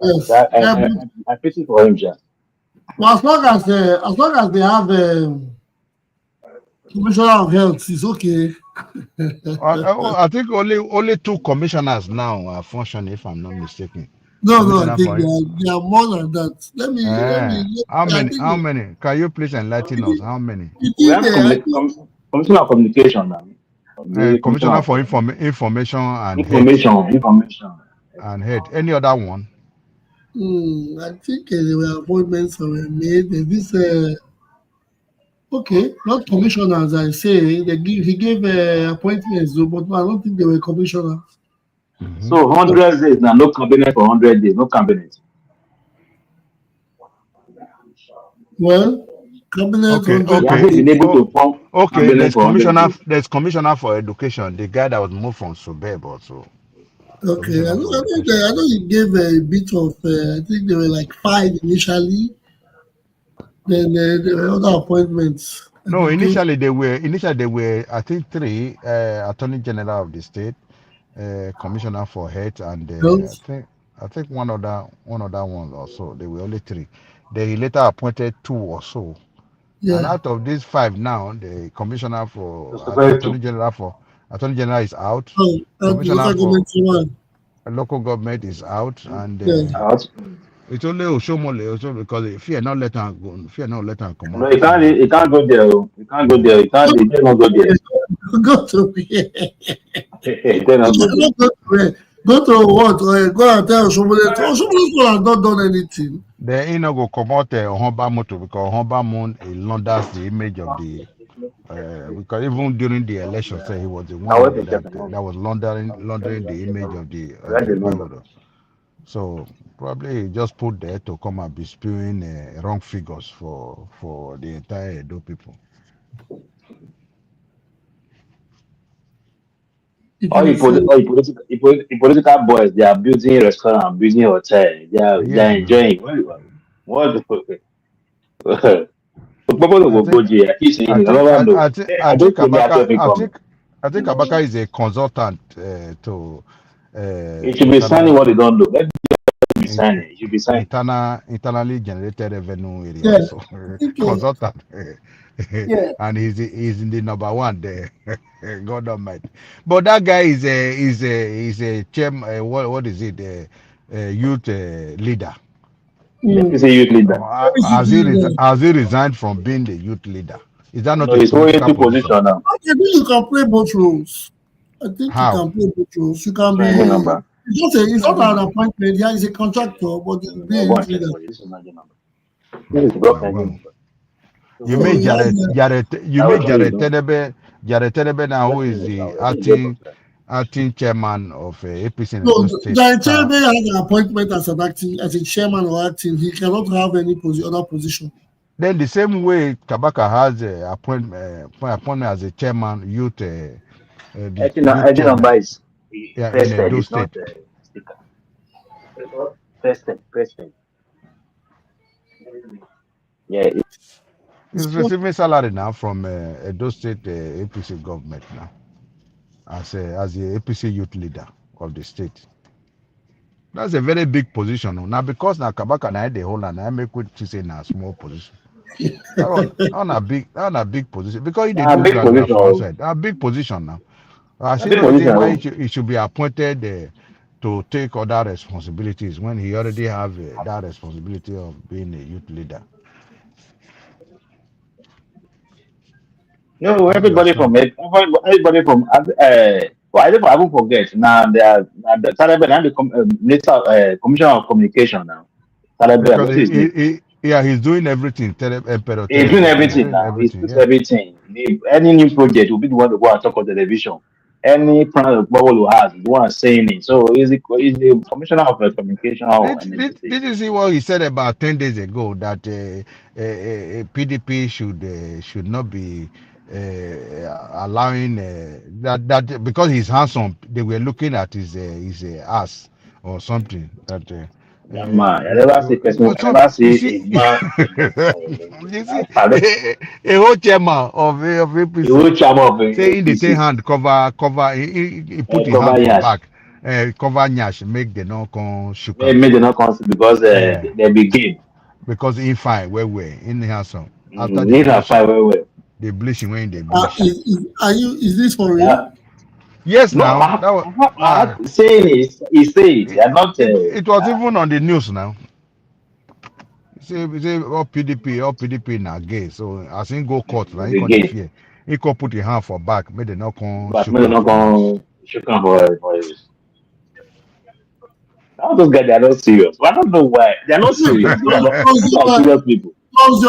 yes. I pity for him, sir. But as long as they have commissioner of health, it's okay. I think only two commissioners now are functioning, if I'm not mistaken. No, I Commissioner think for they are more than that. how I many? think How many? Can you please enlighten us? How many? We have commissioner of communication now. The commissioner Commissioner of for information and health information. and health. Any other one? I think there were appointments that were made. There's this okay, not commissioners. I say he gave appointments, though, but I don't think they were commissioners. So 100 days now, no cabinet for 100 days, no cabinet. Well, cabinet Okay, 100 He okay, hasn't been able to form okay. cabinet for 100 days. There's commissioner for education. The guy that was moved from Subeb also. Okay, Commissioner for education. I know he gave a bit of. I think there were like 5 initially. Then there were other appointments that No, he gave. initially they were I think 3 attorney general of the state, commissioner for health, and Health. I think one other one also. They were only 3. They later appointed 2 or so. And Yeah. out of these 5 now, the commissioner for Just very attorney two. general is out. Oh, and the Commissioner local for government one. local government is out, and Yeah. Out. it's only Oshomole also because fear not let her go, fear not let her come No, out. he can't. He can't go there. Oh. He can't go there. He can't. He cannot go there. Go to where? He cannot go there. Go to where? Go to what? Go and tell somebody. Somebody has not done anything. Then he not go come out Ohomba motor because Ohomba Moon launders the image of the because even during the election, say he was the I one want to check that was laundering the image of the Write the number. Okpebholo. So probably he just put there to come and be spewing wrong figures for the entire Edo people. All the political boys, they are building restaurant, building hotel. They Yes, are now. enjoying. What the fuck? People I will think go jail. I keep saying I it. I think never I, know. I think I I think don't see me out Abaka of it coming. I think Abaka is a consultant to It should be signing internal what they don't do. Let them be in, signing. It should be signing. internally generated revenue area. Yeah. So I think. consultant, Yeah. and he's in the number one there. God Almighty. But that guy is a chairman. What is it? Youth leader. Let me Mm. say youth leader. What is it? Has he resigned from being the youth leader? Is that not No, a he's holding political two position? position now. I think you can play both roles. I think you How? can play both roles. You can Try the be. number. It's Try not the an number. appointment. Yeah, he's a contractor, but he'll be a I'll go youth and check leader. for you. This is not the number. This is block ID Well, number. you So made he has. Jared Tenebe now, who is the I will get for acting chairman of APC in No, Edo State. the chairman has an appointment as an acting, as a chairman or acting. He cannot have any other position. Then the same way Kabaka has appointment as a chairman youth the Engine, youth engine program. number is Yeah, in tested. Edo It's not State. sticker. Tested. Yeah, It's He's receiving salary now from Edo State APC government now as the APC youth leader of the state. That's a very big position. Now because now Kabaka na the whole and I make with to say na small position. That one on a big position because they a do big graduate position. for outside. A big position now. I A see big the reason position. why he should be appointed to take other responsibilities when he already have that responsibility of being a youth leader. No, I hope you understand. everybody from well, I don't forget now. They are Talebe now become minister commissioner of communication now. Talebe, I Because got his name. yeah, he's doing everything. Emperor He's doing Television, he's everything doing now. He everything. puts Yeah. everything. Any new project will be the one to go and talk on television. Any plan of Okpebholo has, the one saying it. So he's the commissioner of communication and everything. Did you see what he said about 10 days ago that PDP should not be allowing that because he's handsome, they were looking at his ass or something that. That man, I never see person, I never You see see, a man you see, a whole chairman of the APC whole charm of saying they take APC. hand cover he put his Cover hand for yash. back cover nyash make they no come shook am Maybe they not consider because uh, they be game. because he fine well in handsome after the Need a bleaching fight well. the bleaching when they bleach. is this for real? Yeah. Yes, No, now that was saying is he say it. it, I'm not it was even on the news now. He say all PDP now gay. So as he go court now, he the come the game. fear. He come put his hand for back, make they not come But shook maybe am not for nyash. going shoot him for all those guys they are not serious. But I don't know why. They are not serious. Those are serious people. Does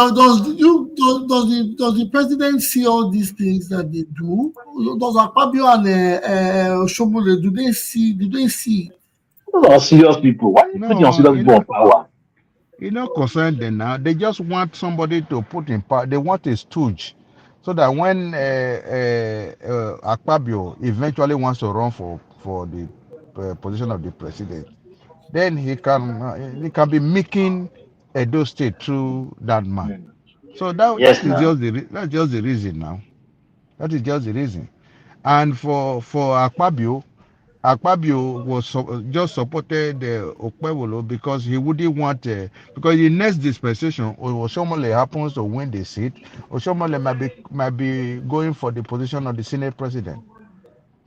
the president see all these things that they do? Does Akpabio and Oshomole do they see? Those are serious people. Why are you putting on No, serious people on power? you not concerned them now. They just want somebody to put in power. They want a stooge, so that when Akpabio eventually wants to run for the position of the president, then he can be making Edo State through that man. So that Yes, is now. that's just the reason now. That is just the reason. And for Akpabio was just supported Okpebholo because he wouldn't want because the next dispensation Oshomole happens to win the seat. Oshomole might be going for the position of the Senate president.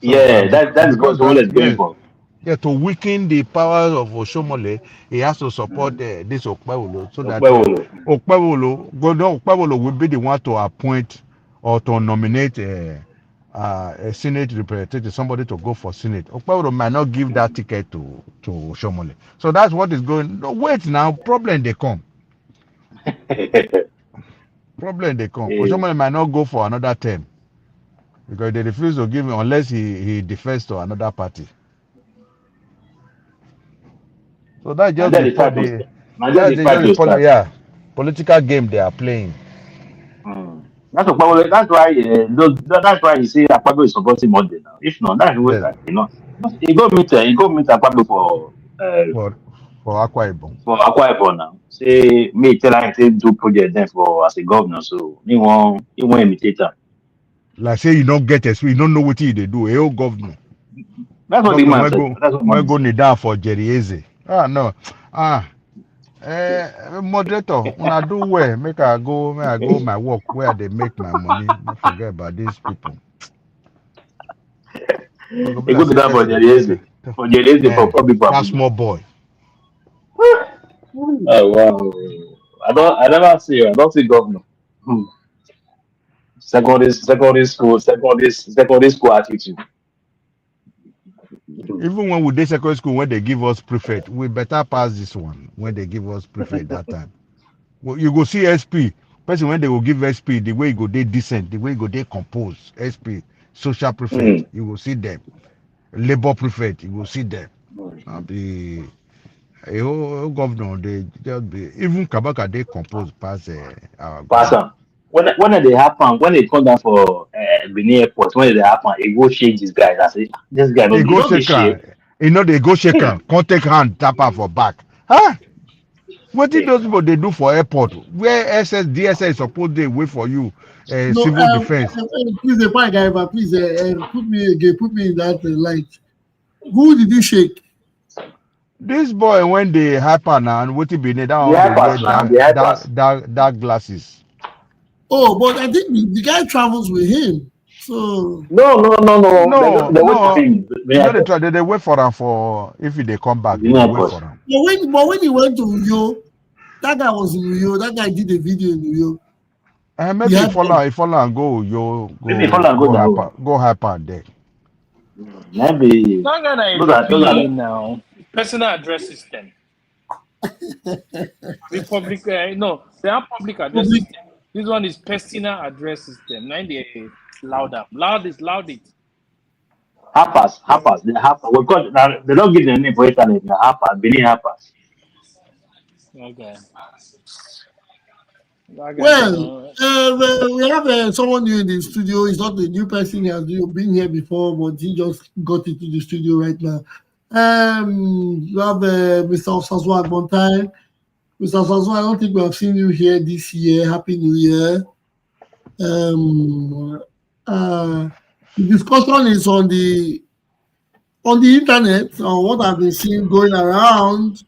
So Yeah, that is what because someone that is going for. yeah, to weaken the powers of Oshomole, he has to support this Okpebholo so that Okpebholo. Okpebholo will be the one to appoint or to nominate a Senate representative, somebody to go for Senate. Okpebholo might not give that ticket to Oshomole. So that's what is going. No, wait now, problem they come. Problem they come. Eh, Oshomole might not go for another term because they refuse to give him unless he defers to another party. So that's now just that the the po- fight will the start. Now that that's the the fight just the will poli- start. yeah political game they are playing. That's Okpebholo. That's why that's why you see Akpabio is supporting Monday now. If not, that's what Yes, you know. He go meet Akpabio for for Akwa Ibom. for Akwa Ibom now. Say me tell him say do project then for as a governor. So he won't imitate her. Like say you don't get experience, you don't know what they do. A whole governor, That's what the governor man said. That's what when Monday go said. kneel down for Jerry Eze. Ah no, ah moderator, when I do well, make I go my work where they make my money. Not forget about these people. I go be He like go to say that for person, Jerieze. For Jerieze for eh, public that Abuja. small boy. Oh wow. I never see you. I don't see governor. Hmm. Secondary school attitude. Even when we did secondary school, when they give us prefect, we better pass this one. When they give us prefect that time. Well, you go see SP. Person when they will give SP, the way you go they decent, the way you go they compose. SP, social Hmm. prefect, you will see them. Labor prefect, you will see them. Now the a whole governor, they just be even Kabaka they compose past our Pass governor. on. when they happen, when they come down for Benin Airport, when they happen, they go shake this guy. I say, this guy, He you go don't be shake shake. her. You know they go shake her. Can't take hand, tap her for back. Huh? What did Hey, those people they do for airport? Where DSS is supposed to wait for you, No, civil defense. please, fine guy, but please put me again, put me in that light. Who did you shake? This boy when they happen and what be that they one they help wear us now. They help us. dark glasses. Oh, but I think the guy travels with him. So, No. No, They wait for no. him. You Benin know they Airport. try they wait for him for if they come back, Benin they wait Airport. for him. but when he went to Uyo, that guy was in Uyo. That guy did a video in Uyo. And He maybe had them. he follow and go Maybe follow and go now. go hyper there. Maybe Not gonna those are be the now. Personal address system. The public, no, they have public address Public. system. This one is personal address system. Now they louder. Loud is loud it. Harpers. They Harpers. Because now they don't give the name for internet. Now Harpers, Benin Harpers. Okay. Okay, Well, no. we have someone new in the studio. He's not a new person. He has been here before, but he just got into the studio right now. We have Mr. Osaswa at one time. Mr. Osaswa, I don't think we have seen you here this year. Happy New Year. The discussion is on the internet on what I've been seeing going around.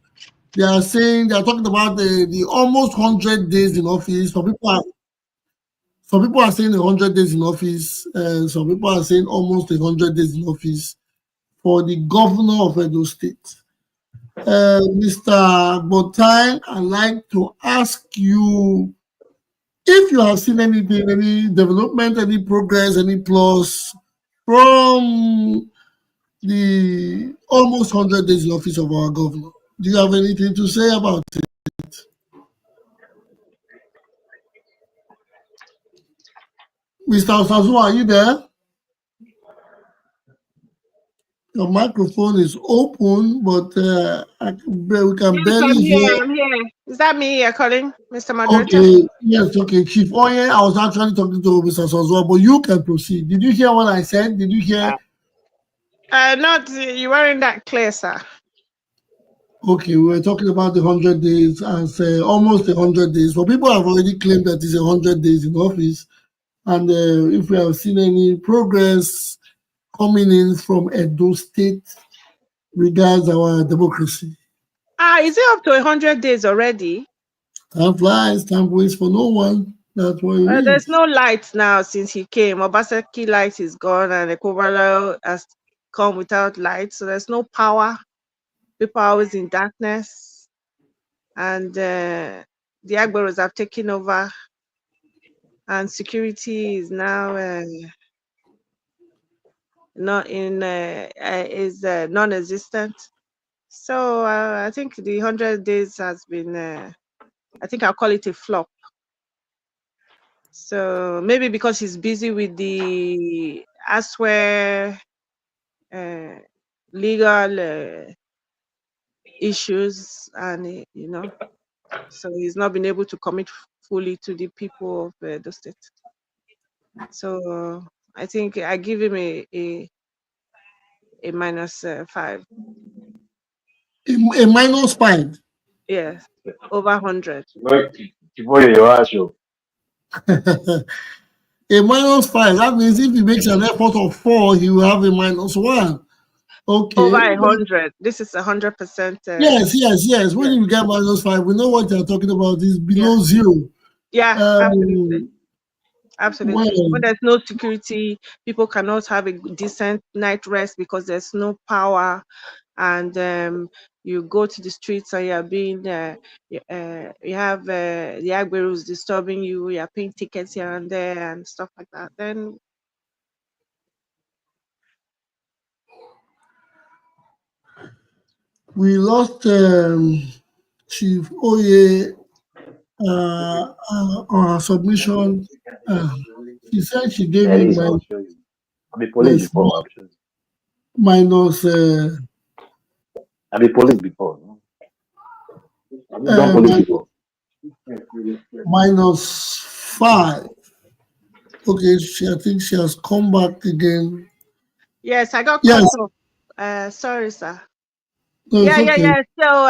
They are talking about the almost 100 days in office. Some people are saying 100 days in office, and some people are saying almost 100 days in office for the governor of Edo State. Mr. Botai, I'd like to ask you if you have seen anything, any development, any progress, any plus from the almost 100 days in office of our governor. Do you have anything to say about it? Mr. Osazu, are you there? Your microphone is open, but we can Yes, barely I'm hear. here. I'm here. Is that me you're calling, Mr. Moderator? Okay, yes, okay, Chief. Oh, yeah, I was actually talking to Mr. Osazu, but you can proceed. Did you hear what I said? Did you hear? Not you weren't that clear, sir. Okay, we were talking about the 100 days as almost 100 days. But people have already claimed that it's 100 days in office. And if we have seen any progress coming in from Edo State regards our democracy. Is it up to 100 days already? Time flies, time waits for no one. That's what it There's is. no light now since he came. Obaseki light is gone and Okpebholo has come without light. So there's no power. People are always in darkness. And the Agberos have taken over. And security is now not in is non-existent. So I think the 100 days has been, I think I'll call it a flop. So maybe because he's busy with the elsewhere legal issues, and so he's not been able to commit fully to the people of the state. So I think I give him a -5. A minus 5. Yes, over 100. A minus 5. That means if he makes an effort of 4, he will have a -1. Okay. Over 100. This is 100%. Yes. When you get -5, we know what you're talking about. It's below 0. Yeah, absolutely. Absolutely. Well, When there's no security, people cannot have a decent night rest because there's no power, and you go to the streets and you're being you have the Agberos disturbing you, you're paying tickets here and there and stuff like that. Then we lost Chief Oye on her submission. She said she gave him I'll be police before. minus I'll be police before. I've done police before. minus -5. Okay, I think she has come back again. Yes, I got cut Yes, off. Sorry, sir. no, it's okay. So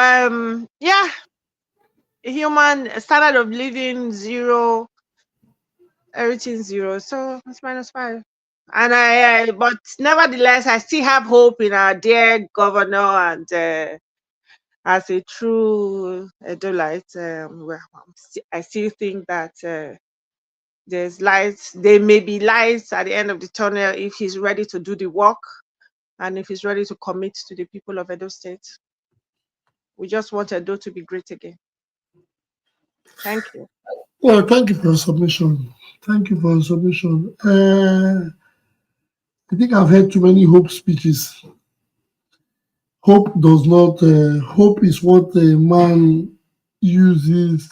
human standard of living 0, everything 0. So it's -5. And but nevertheless, I still have hope in our dear governor, and as a true Edolite, I still think that there's lights. There may be lights at the end of the tunnel if he's ready to do the work and if he's ready to commit to the people of Edo State. We just want Edo to be great again. Thank you. Well, thank you for your submission. Thank you for your submission. I think I've heard too many hope speeches. Hope does not. Hope is what a man uses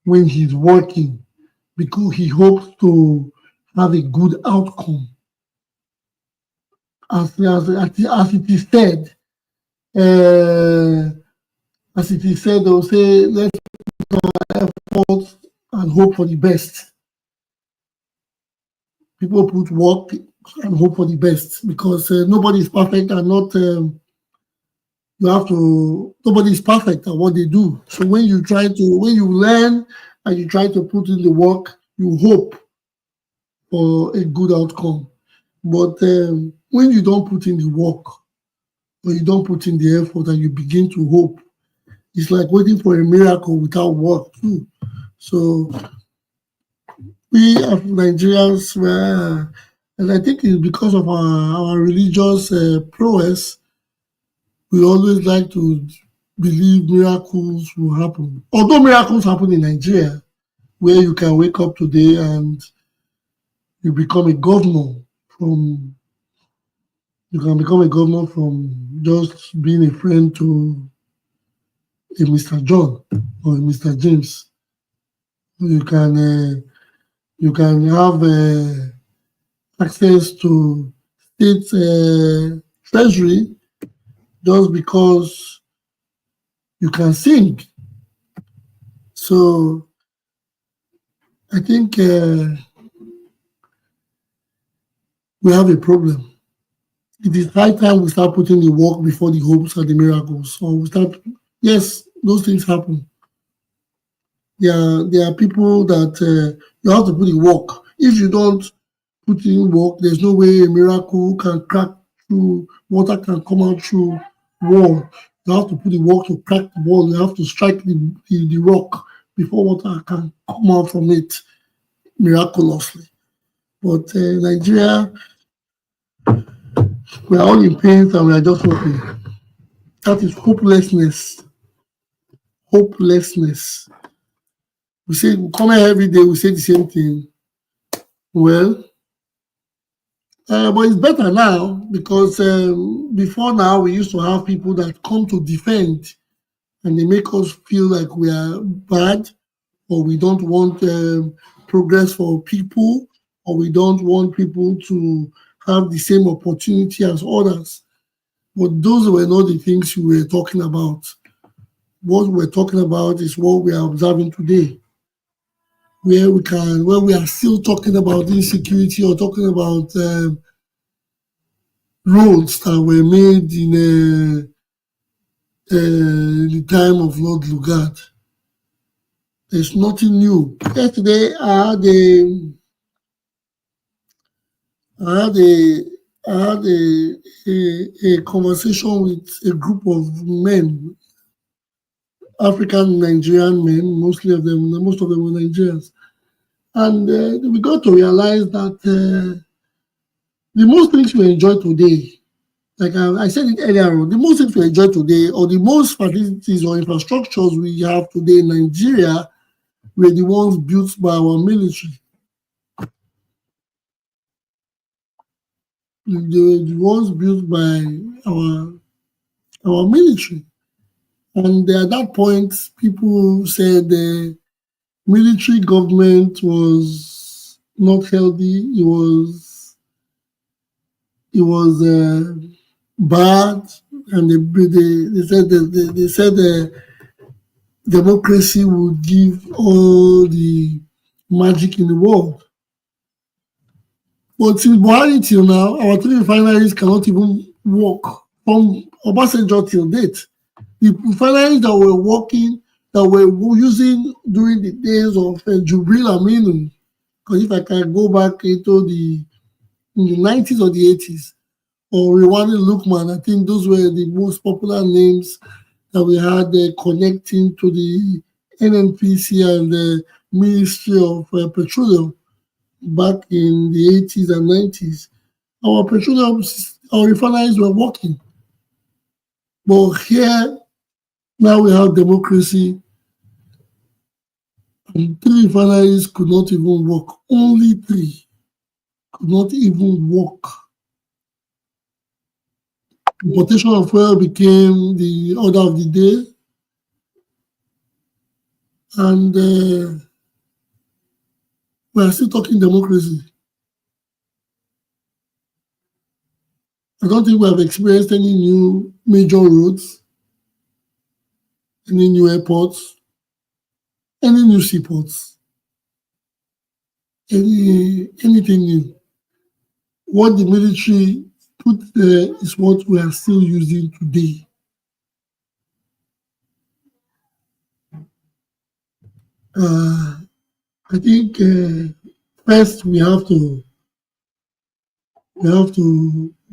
when he's working because he hopes to have a good outcome. As it is said, they'll say, let's effort and hope for the best. People put work and hope for the best because nobody is perfect and not. Nobody is perfect at what they do. So when you learn and you try to put in the work, you hope for a good outcome. But when you don't put in the work, or you don't put in the effort and you begin to hope, it's like waiting for a miracle without work too. So we as Nigerians, and I think it's because of our religious prowess, we always like to believe miracles will happen. Although miracles happen in Nigeria, where you can wake up today and you become a governor from just being a friend to a Mr. John or a Mr. James. You can have access to state treasury just because you can sing. So I think we have a problem. It is high time we start putting the work before the hopes and the miracles. So yes, those things happen. There are people that you have to put the work. If you don't put in work, there's no way a miracle can crack through, water can come out through wall. You have to put the work to crack the wall. You have to strike the rock before water can come out from it miraculously. But Nigeria, we are all in pain and we are just hoping. That is hopelessness. Hopelessness. We come here every day, we say the same thing. Well, but it's better now because before now we used to have people that come to defend and they make us feel like we are bad or we don't want progress for people or we don't want people to have the same opportunity as others. But those were not the things we were talking about. What we're talking about is what we are observing today, where we are still talking about insecurity or talking about roads that were made in the time of Lord Lugard. There's nothing new. Yesterday, I had a conversation with a group of men, African Nigerian men, most of them were Nigerians. And we got to realize that the most things we enjoy today, like I said it earlier on, the most things we enjoy today, or the most facilities or infrastructures we have today in Nigeria, were the ones built by our military. The ones built by our military. And at that point, people said the military government was not healthy. It was bad, and they said democracy would give all the magic in the world. But in Buhari till now, our 3 refineries cannot even work from Obasanjo till date. The refineries that were working, that were using during the days of Jubril Aminu, because if I can go back into the 90s or the 80s, or Rewani Lukman, I think those were the most popular names that we had connecting to the NNPC and the Ministry of Petroleum back in the 80s and 90s. Our refineries were working. But here, now we have democracy, and 3 refineries could not even work. Only 3 could not even work. Importation of oil became the order of the day. And we are still talking democracy. I don't think we have experienced any new major roads, any new airports, any new seaports, anything new. What the military put there is what we are still using today. I think first we have to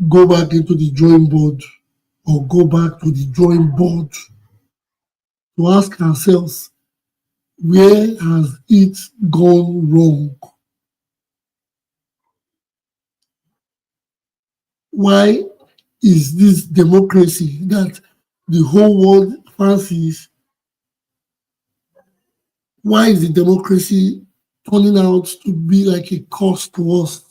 go back into the drawing board, or go back to the drawing board to ask ourselves, where has it gone wrong? Why is this democracy that the whole world fancies, why is the democracy turning out to be like a cost to us?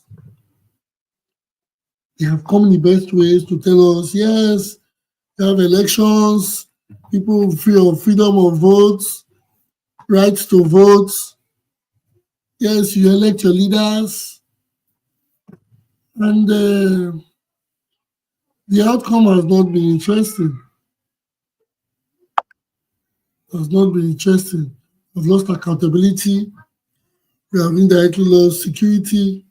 They have come in the best ways to tell us, yes, you have elections, people feel freedom of votes, rights to vote. Yes, you elect your leaders. And the outcome has not been interesting. Has not been interesting. We've lost accountability. We have indirectly lost security.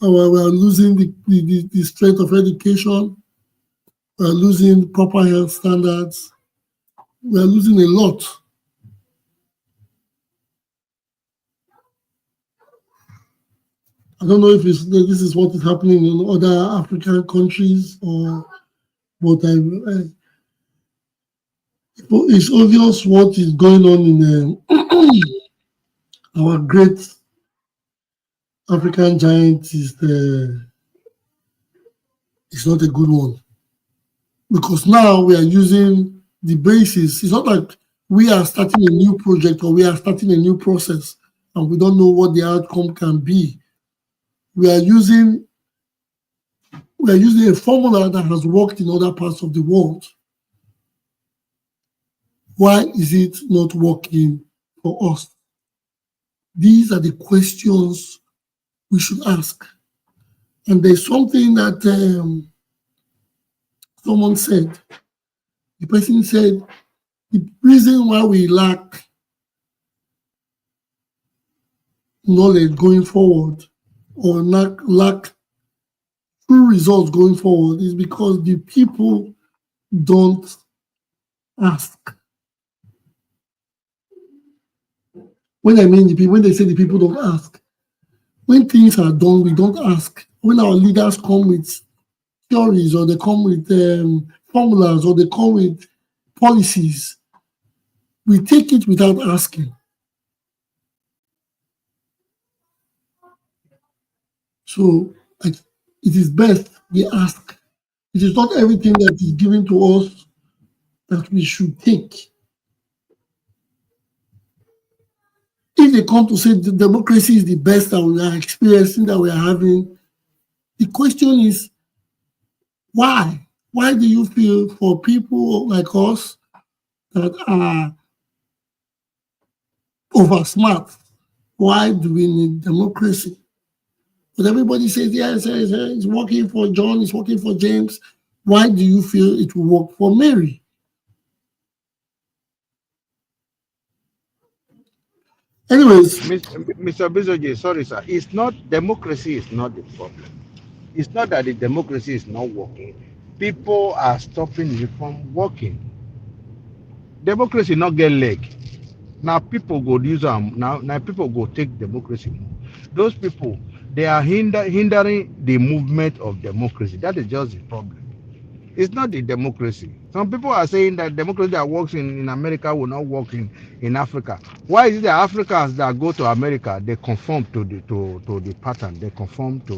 We are losing the strength of education. We are losing proper health standards. We are losing a lot. I don't know if this is what is happening in other African countries, but it's obvious what is going on in our great African giant is not a good one, because now we are using the basis. It's not like we are starting a new project or we are starting a new process and we don't know what the outcome can be. We are using a formula that has worked in other parts of the world. Why is it not working for us? These are the questions we should ask. And there's something that someone said. The person said, the reason why we lack knowledge going forward, or lack true results going forward, is because the people don't ask. When I mean the people, when they say the people don't ask, when things are done, we don't ask. When our leaders come with theories, or they come with formulas, or they come with policies, we take it without asking. So it is best we ask. It is not everything that is given to us that we should take. If they come to say the democracy is the best that we are experiencing, that we are having, the question is, why? Why do you feel for people like us that are over smart, why do we need democracy? But everybody says, yes, it's working for John, it's working for James. Why do you feel it will work for Mary? Anyways, Mr. Bizoji, sorry, sir. It's not democracy is not the problem. It's not that the democracy is not working. People are stopping it from working. Democracy not get leg. Now people go use now people go take democracy. Those people they are hindering the movement of democracy. That is just the problem. It's not the democracy. Some people are saying that democracy that works in America will not work in Africa. Why is it that Africans that go to America they conform to the pattern, they conform to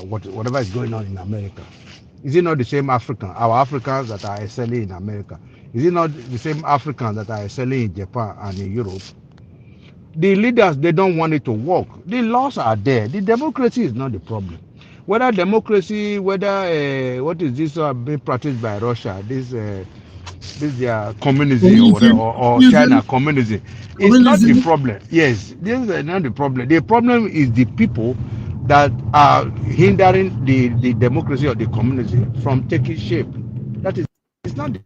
whatever is going on in America? Is it not the same our Africans that are excelling in America? Is it not the same Africans that are excelling in Japan and in Europe? The leaders they don't want it to work. The laws are there. The democracy is not the problem. Whether democracy, whether what is this being practiced by Russia, this their communism or whatever, communism, or China communism, communism, it's not the communism. problem. Yes, this is not the problem. The problem is the people that are hindering the democracy or the communism from taking shape. That is, it's not the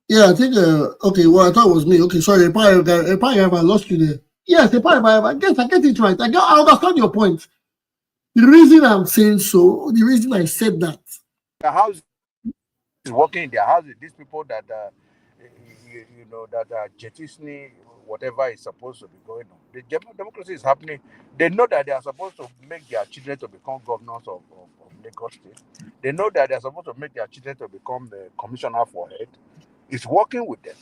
Yeah, I think. Okay, well, I thought it was me. Okay, sorry, probably I lost you there. Yes, I guess I get it right. I understand your point. The reason I'm saying so, the reason I said that. house is working in their houses. These people that that are jettison whatever is supposed to be going on. The democracy is happening. They know that they are supposed to make their children to become governors of Lagos State. They know that they are supposed to make their children to become the commissioner for head. It's working with them.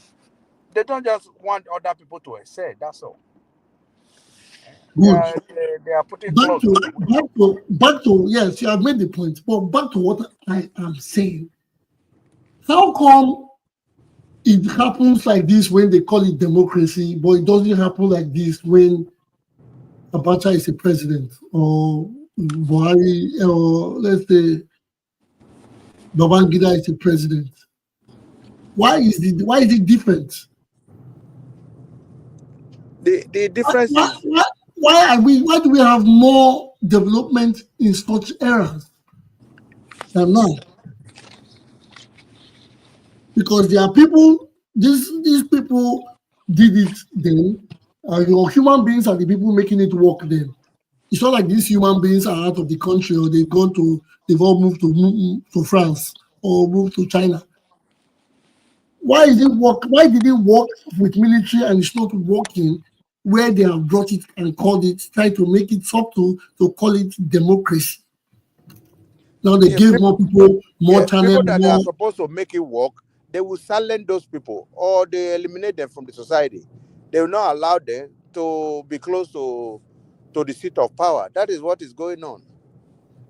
They don't just want other people to excel. That's all. Good. They are putting Back clause to on the way. yes, you have made the point. But back to what I am saying. How come it happens like this when they call it democracy, but it doesn't happen like this when Abacha is a president or Buhari or let's say Babangida is a president? Why is it different? The difference is Why do we have more development in such eras than now? Because there are people, these people did it then. Your human beings are the people making it work then. It's not like these human beings are out of the country or they've all moved to France or moved to China. Why is it work? Why did it work with military and it's not working where they have brought it and called it, try to make it subtle to call it democracy? Now they give more people more channel, people that more. are supposed to make it work, they will silence those people or they eliminate them from the society. They will not allow them to be close to the seat of power. That is what is going on.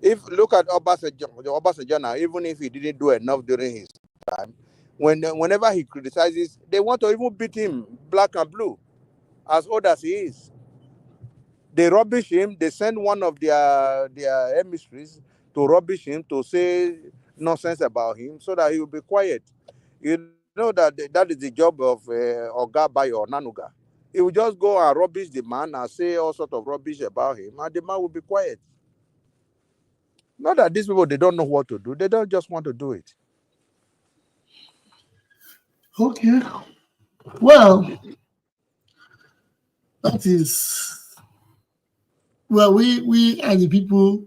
If look at Obasanjo now, even if he didn't do enough during his time, whenever he criticizes, they want to even beat him black and blue, as old as he is. They rubbish him. They send one of their emissaries to rubbish him, to say nonsense about him, so that he will be quiet. You know that is the job of Oga Bayo or Nanuga. He will just go and rubbish the man and say all sort of rubbish about him, and the man will be quiet. Not that these people they don't know what to do; they don't just want to do it. Okay. Well, that is we are the people.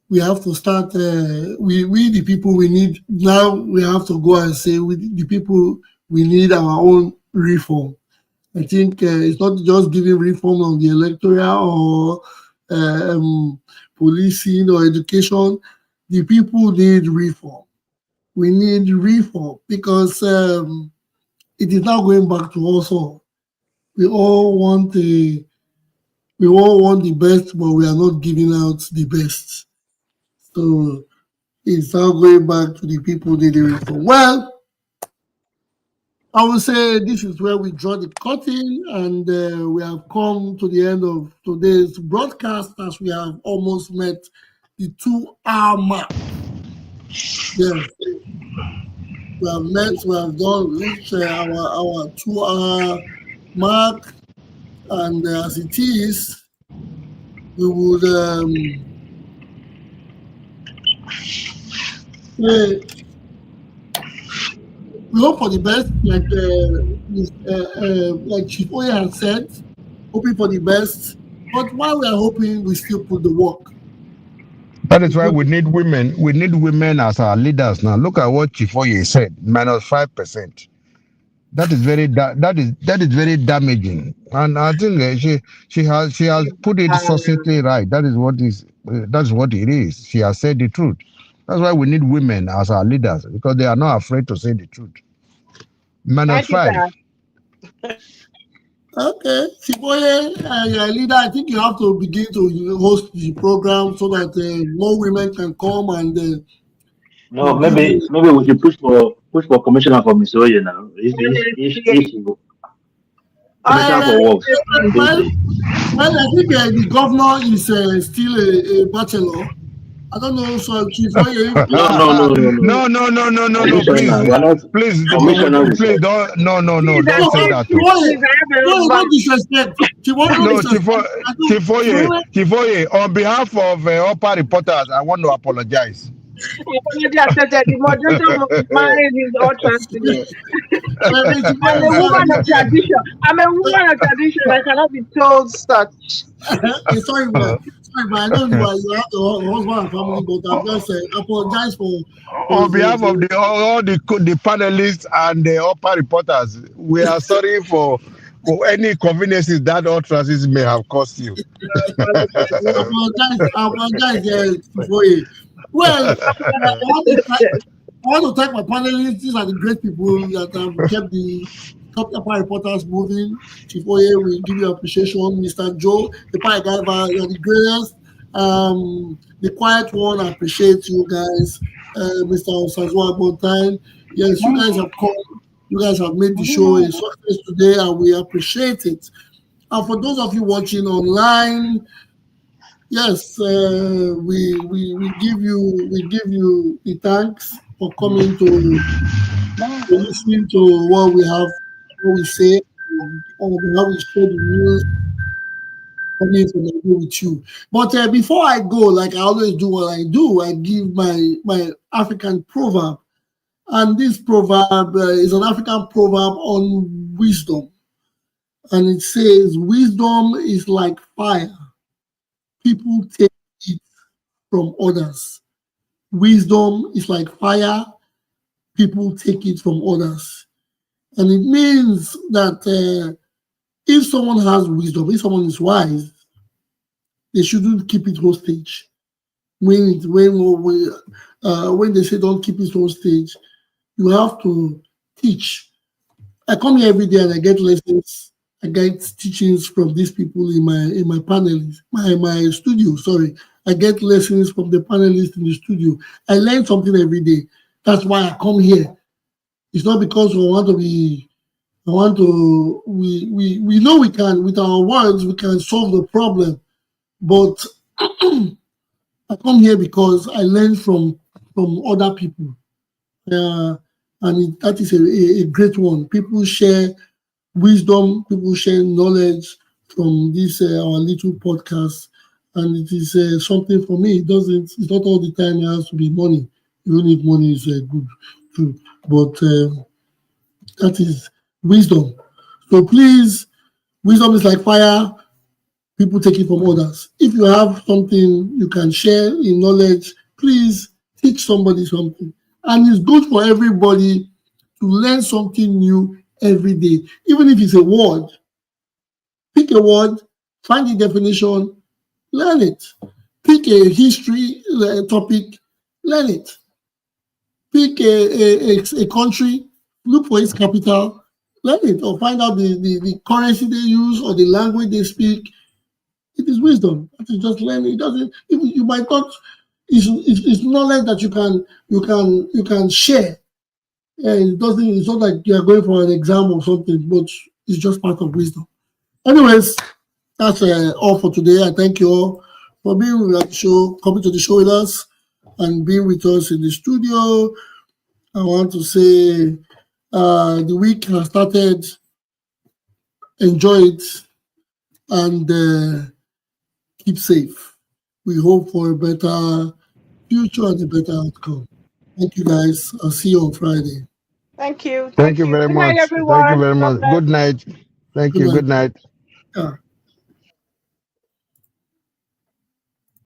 We have to start. We the people we need now. We have to go and say we the people we need our own reform. I think it's not just giving reform on the electoral or policing or education. The people need reform. We need reform because it is now going back to us all. We all want the best, but we are not giving out the best. So it's now going back to the people needing reform. Well, I would say this is where we draw the curtain, and we have come to the end of today's broadcast as we have almost met the 2-hour mark. Yes, we have reached our 2-hour mark, and as it is, we would we hope for the best, like Chief Oye has said, hoping for the best. But while we are hoping, we still put the work. That is why we need women. We need women as our leaders now. Look at what Chifoye said, -5%. That is that is very damaging, and I think she has put it succinctly right. That's what it is. She has said the truth. That's why we need women as our leaders, because they are not afraid to say the truth. -5. Okay, Chiboye, you're a leader. I think you have to begin to host the program so that more women can come and. No, maybe we should push for commissioner for Mr. Oye now. Commissioner for works. Well, I think the governor is still a bachelor. I don't know, so Chief Oye. No. Please, don't. No. Don't say that. No disrespect. Chifoye, on behalf of Upper Reporters, I want to apologize. The moderator must mind his utterances. I'm a woman of tradition. I cannot be told such. Sorry, man. I know you have the husband and family, but I'm just apologize for. On behalf of all the panelists and the Upper Reporters, we are sorry for any inconveniences that utterances may have caused you. I apologize for you. Well, I want to thank my panelists. These are the great people that have kept the top Upper Reporters moving. Chief Oye, we give you appreciation. Mr. Joe, the Pie Gaiva, you're the greatest. The quiet one, I appreciate you guys. Mr. Osazua Bontain, yes, you guys have come. You guys have made the show a success today, and we appreciate it. And for those of you watching online, yes, we give you the thanks for coming to listen to what we say, and how we share the news coming from with you. But before I go, like I always do, what I do, I give my African proverb, and this proverb is an African proverb on wisdom, and it says, "Wisdom is like fire; people take it from others." Wisdom is like fire; people take it from others, and it means that if someone has wisdom, if someone is wise, they shouldn't keep it hostage. When they say don't keep it hostage, you have to teach. I come here every day and I get lessons. I get teachings from these people in my panelists, my studio. Sorry, I get lessons from the panelists in the studio. I learn something every day. That's why I come here. It's not because we want to be. We know we can, with our words, we can solve the problem. But I come here because I learn from other people. And that is a great one. People share wisdom, people share knowledge from this our little podcast. And it is something for me. It's not all the time it has to be money. Even if money is good too. But that is wisdom. So please, wisdom is like fire. People take it from others. If you have something you can share in knowledge, please teach somebody something. And it's good for everybody to learn something new every day. Even if it's a word, pick a word, find the definition, learn it. Pick a history topic, learn it. Pick a country, look for its capital, learn it, or find out the currency they use or the language they speak. It is wisdom. It is just learning. It doesn't. You might not. It's knowledge that you can share. It doesn't. It's not like you are going for an exam or something, but it's just part of wisdom. Anyways, that's all for today. I thank you all for being with the show, coming to the show with us, and being with us in the studio. I want to say the week has started. Enjoy it, and keep safe. We hope for a better future and a better outcome. Thank you, guys. I'll see you on Friday. Thank you. Thank you very Good night, much. everyone. Thank you very God much. bless. Good night. Thank Good you. night. Good night. Yeah.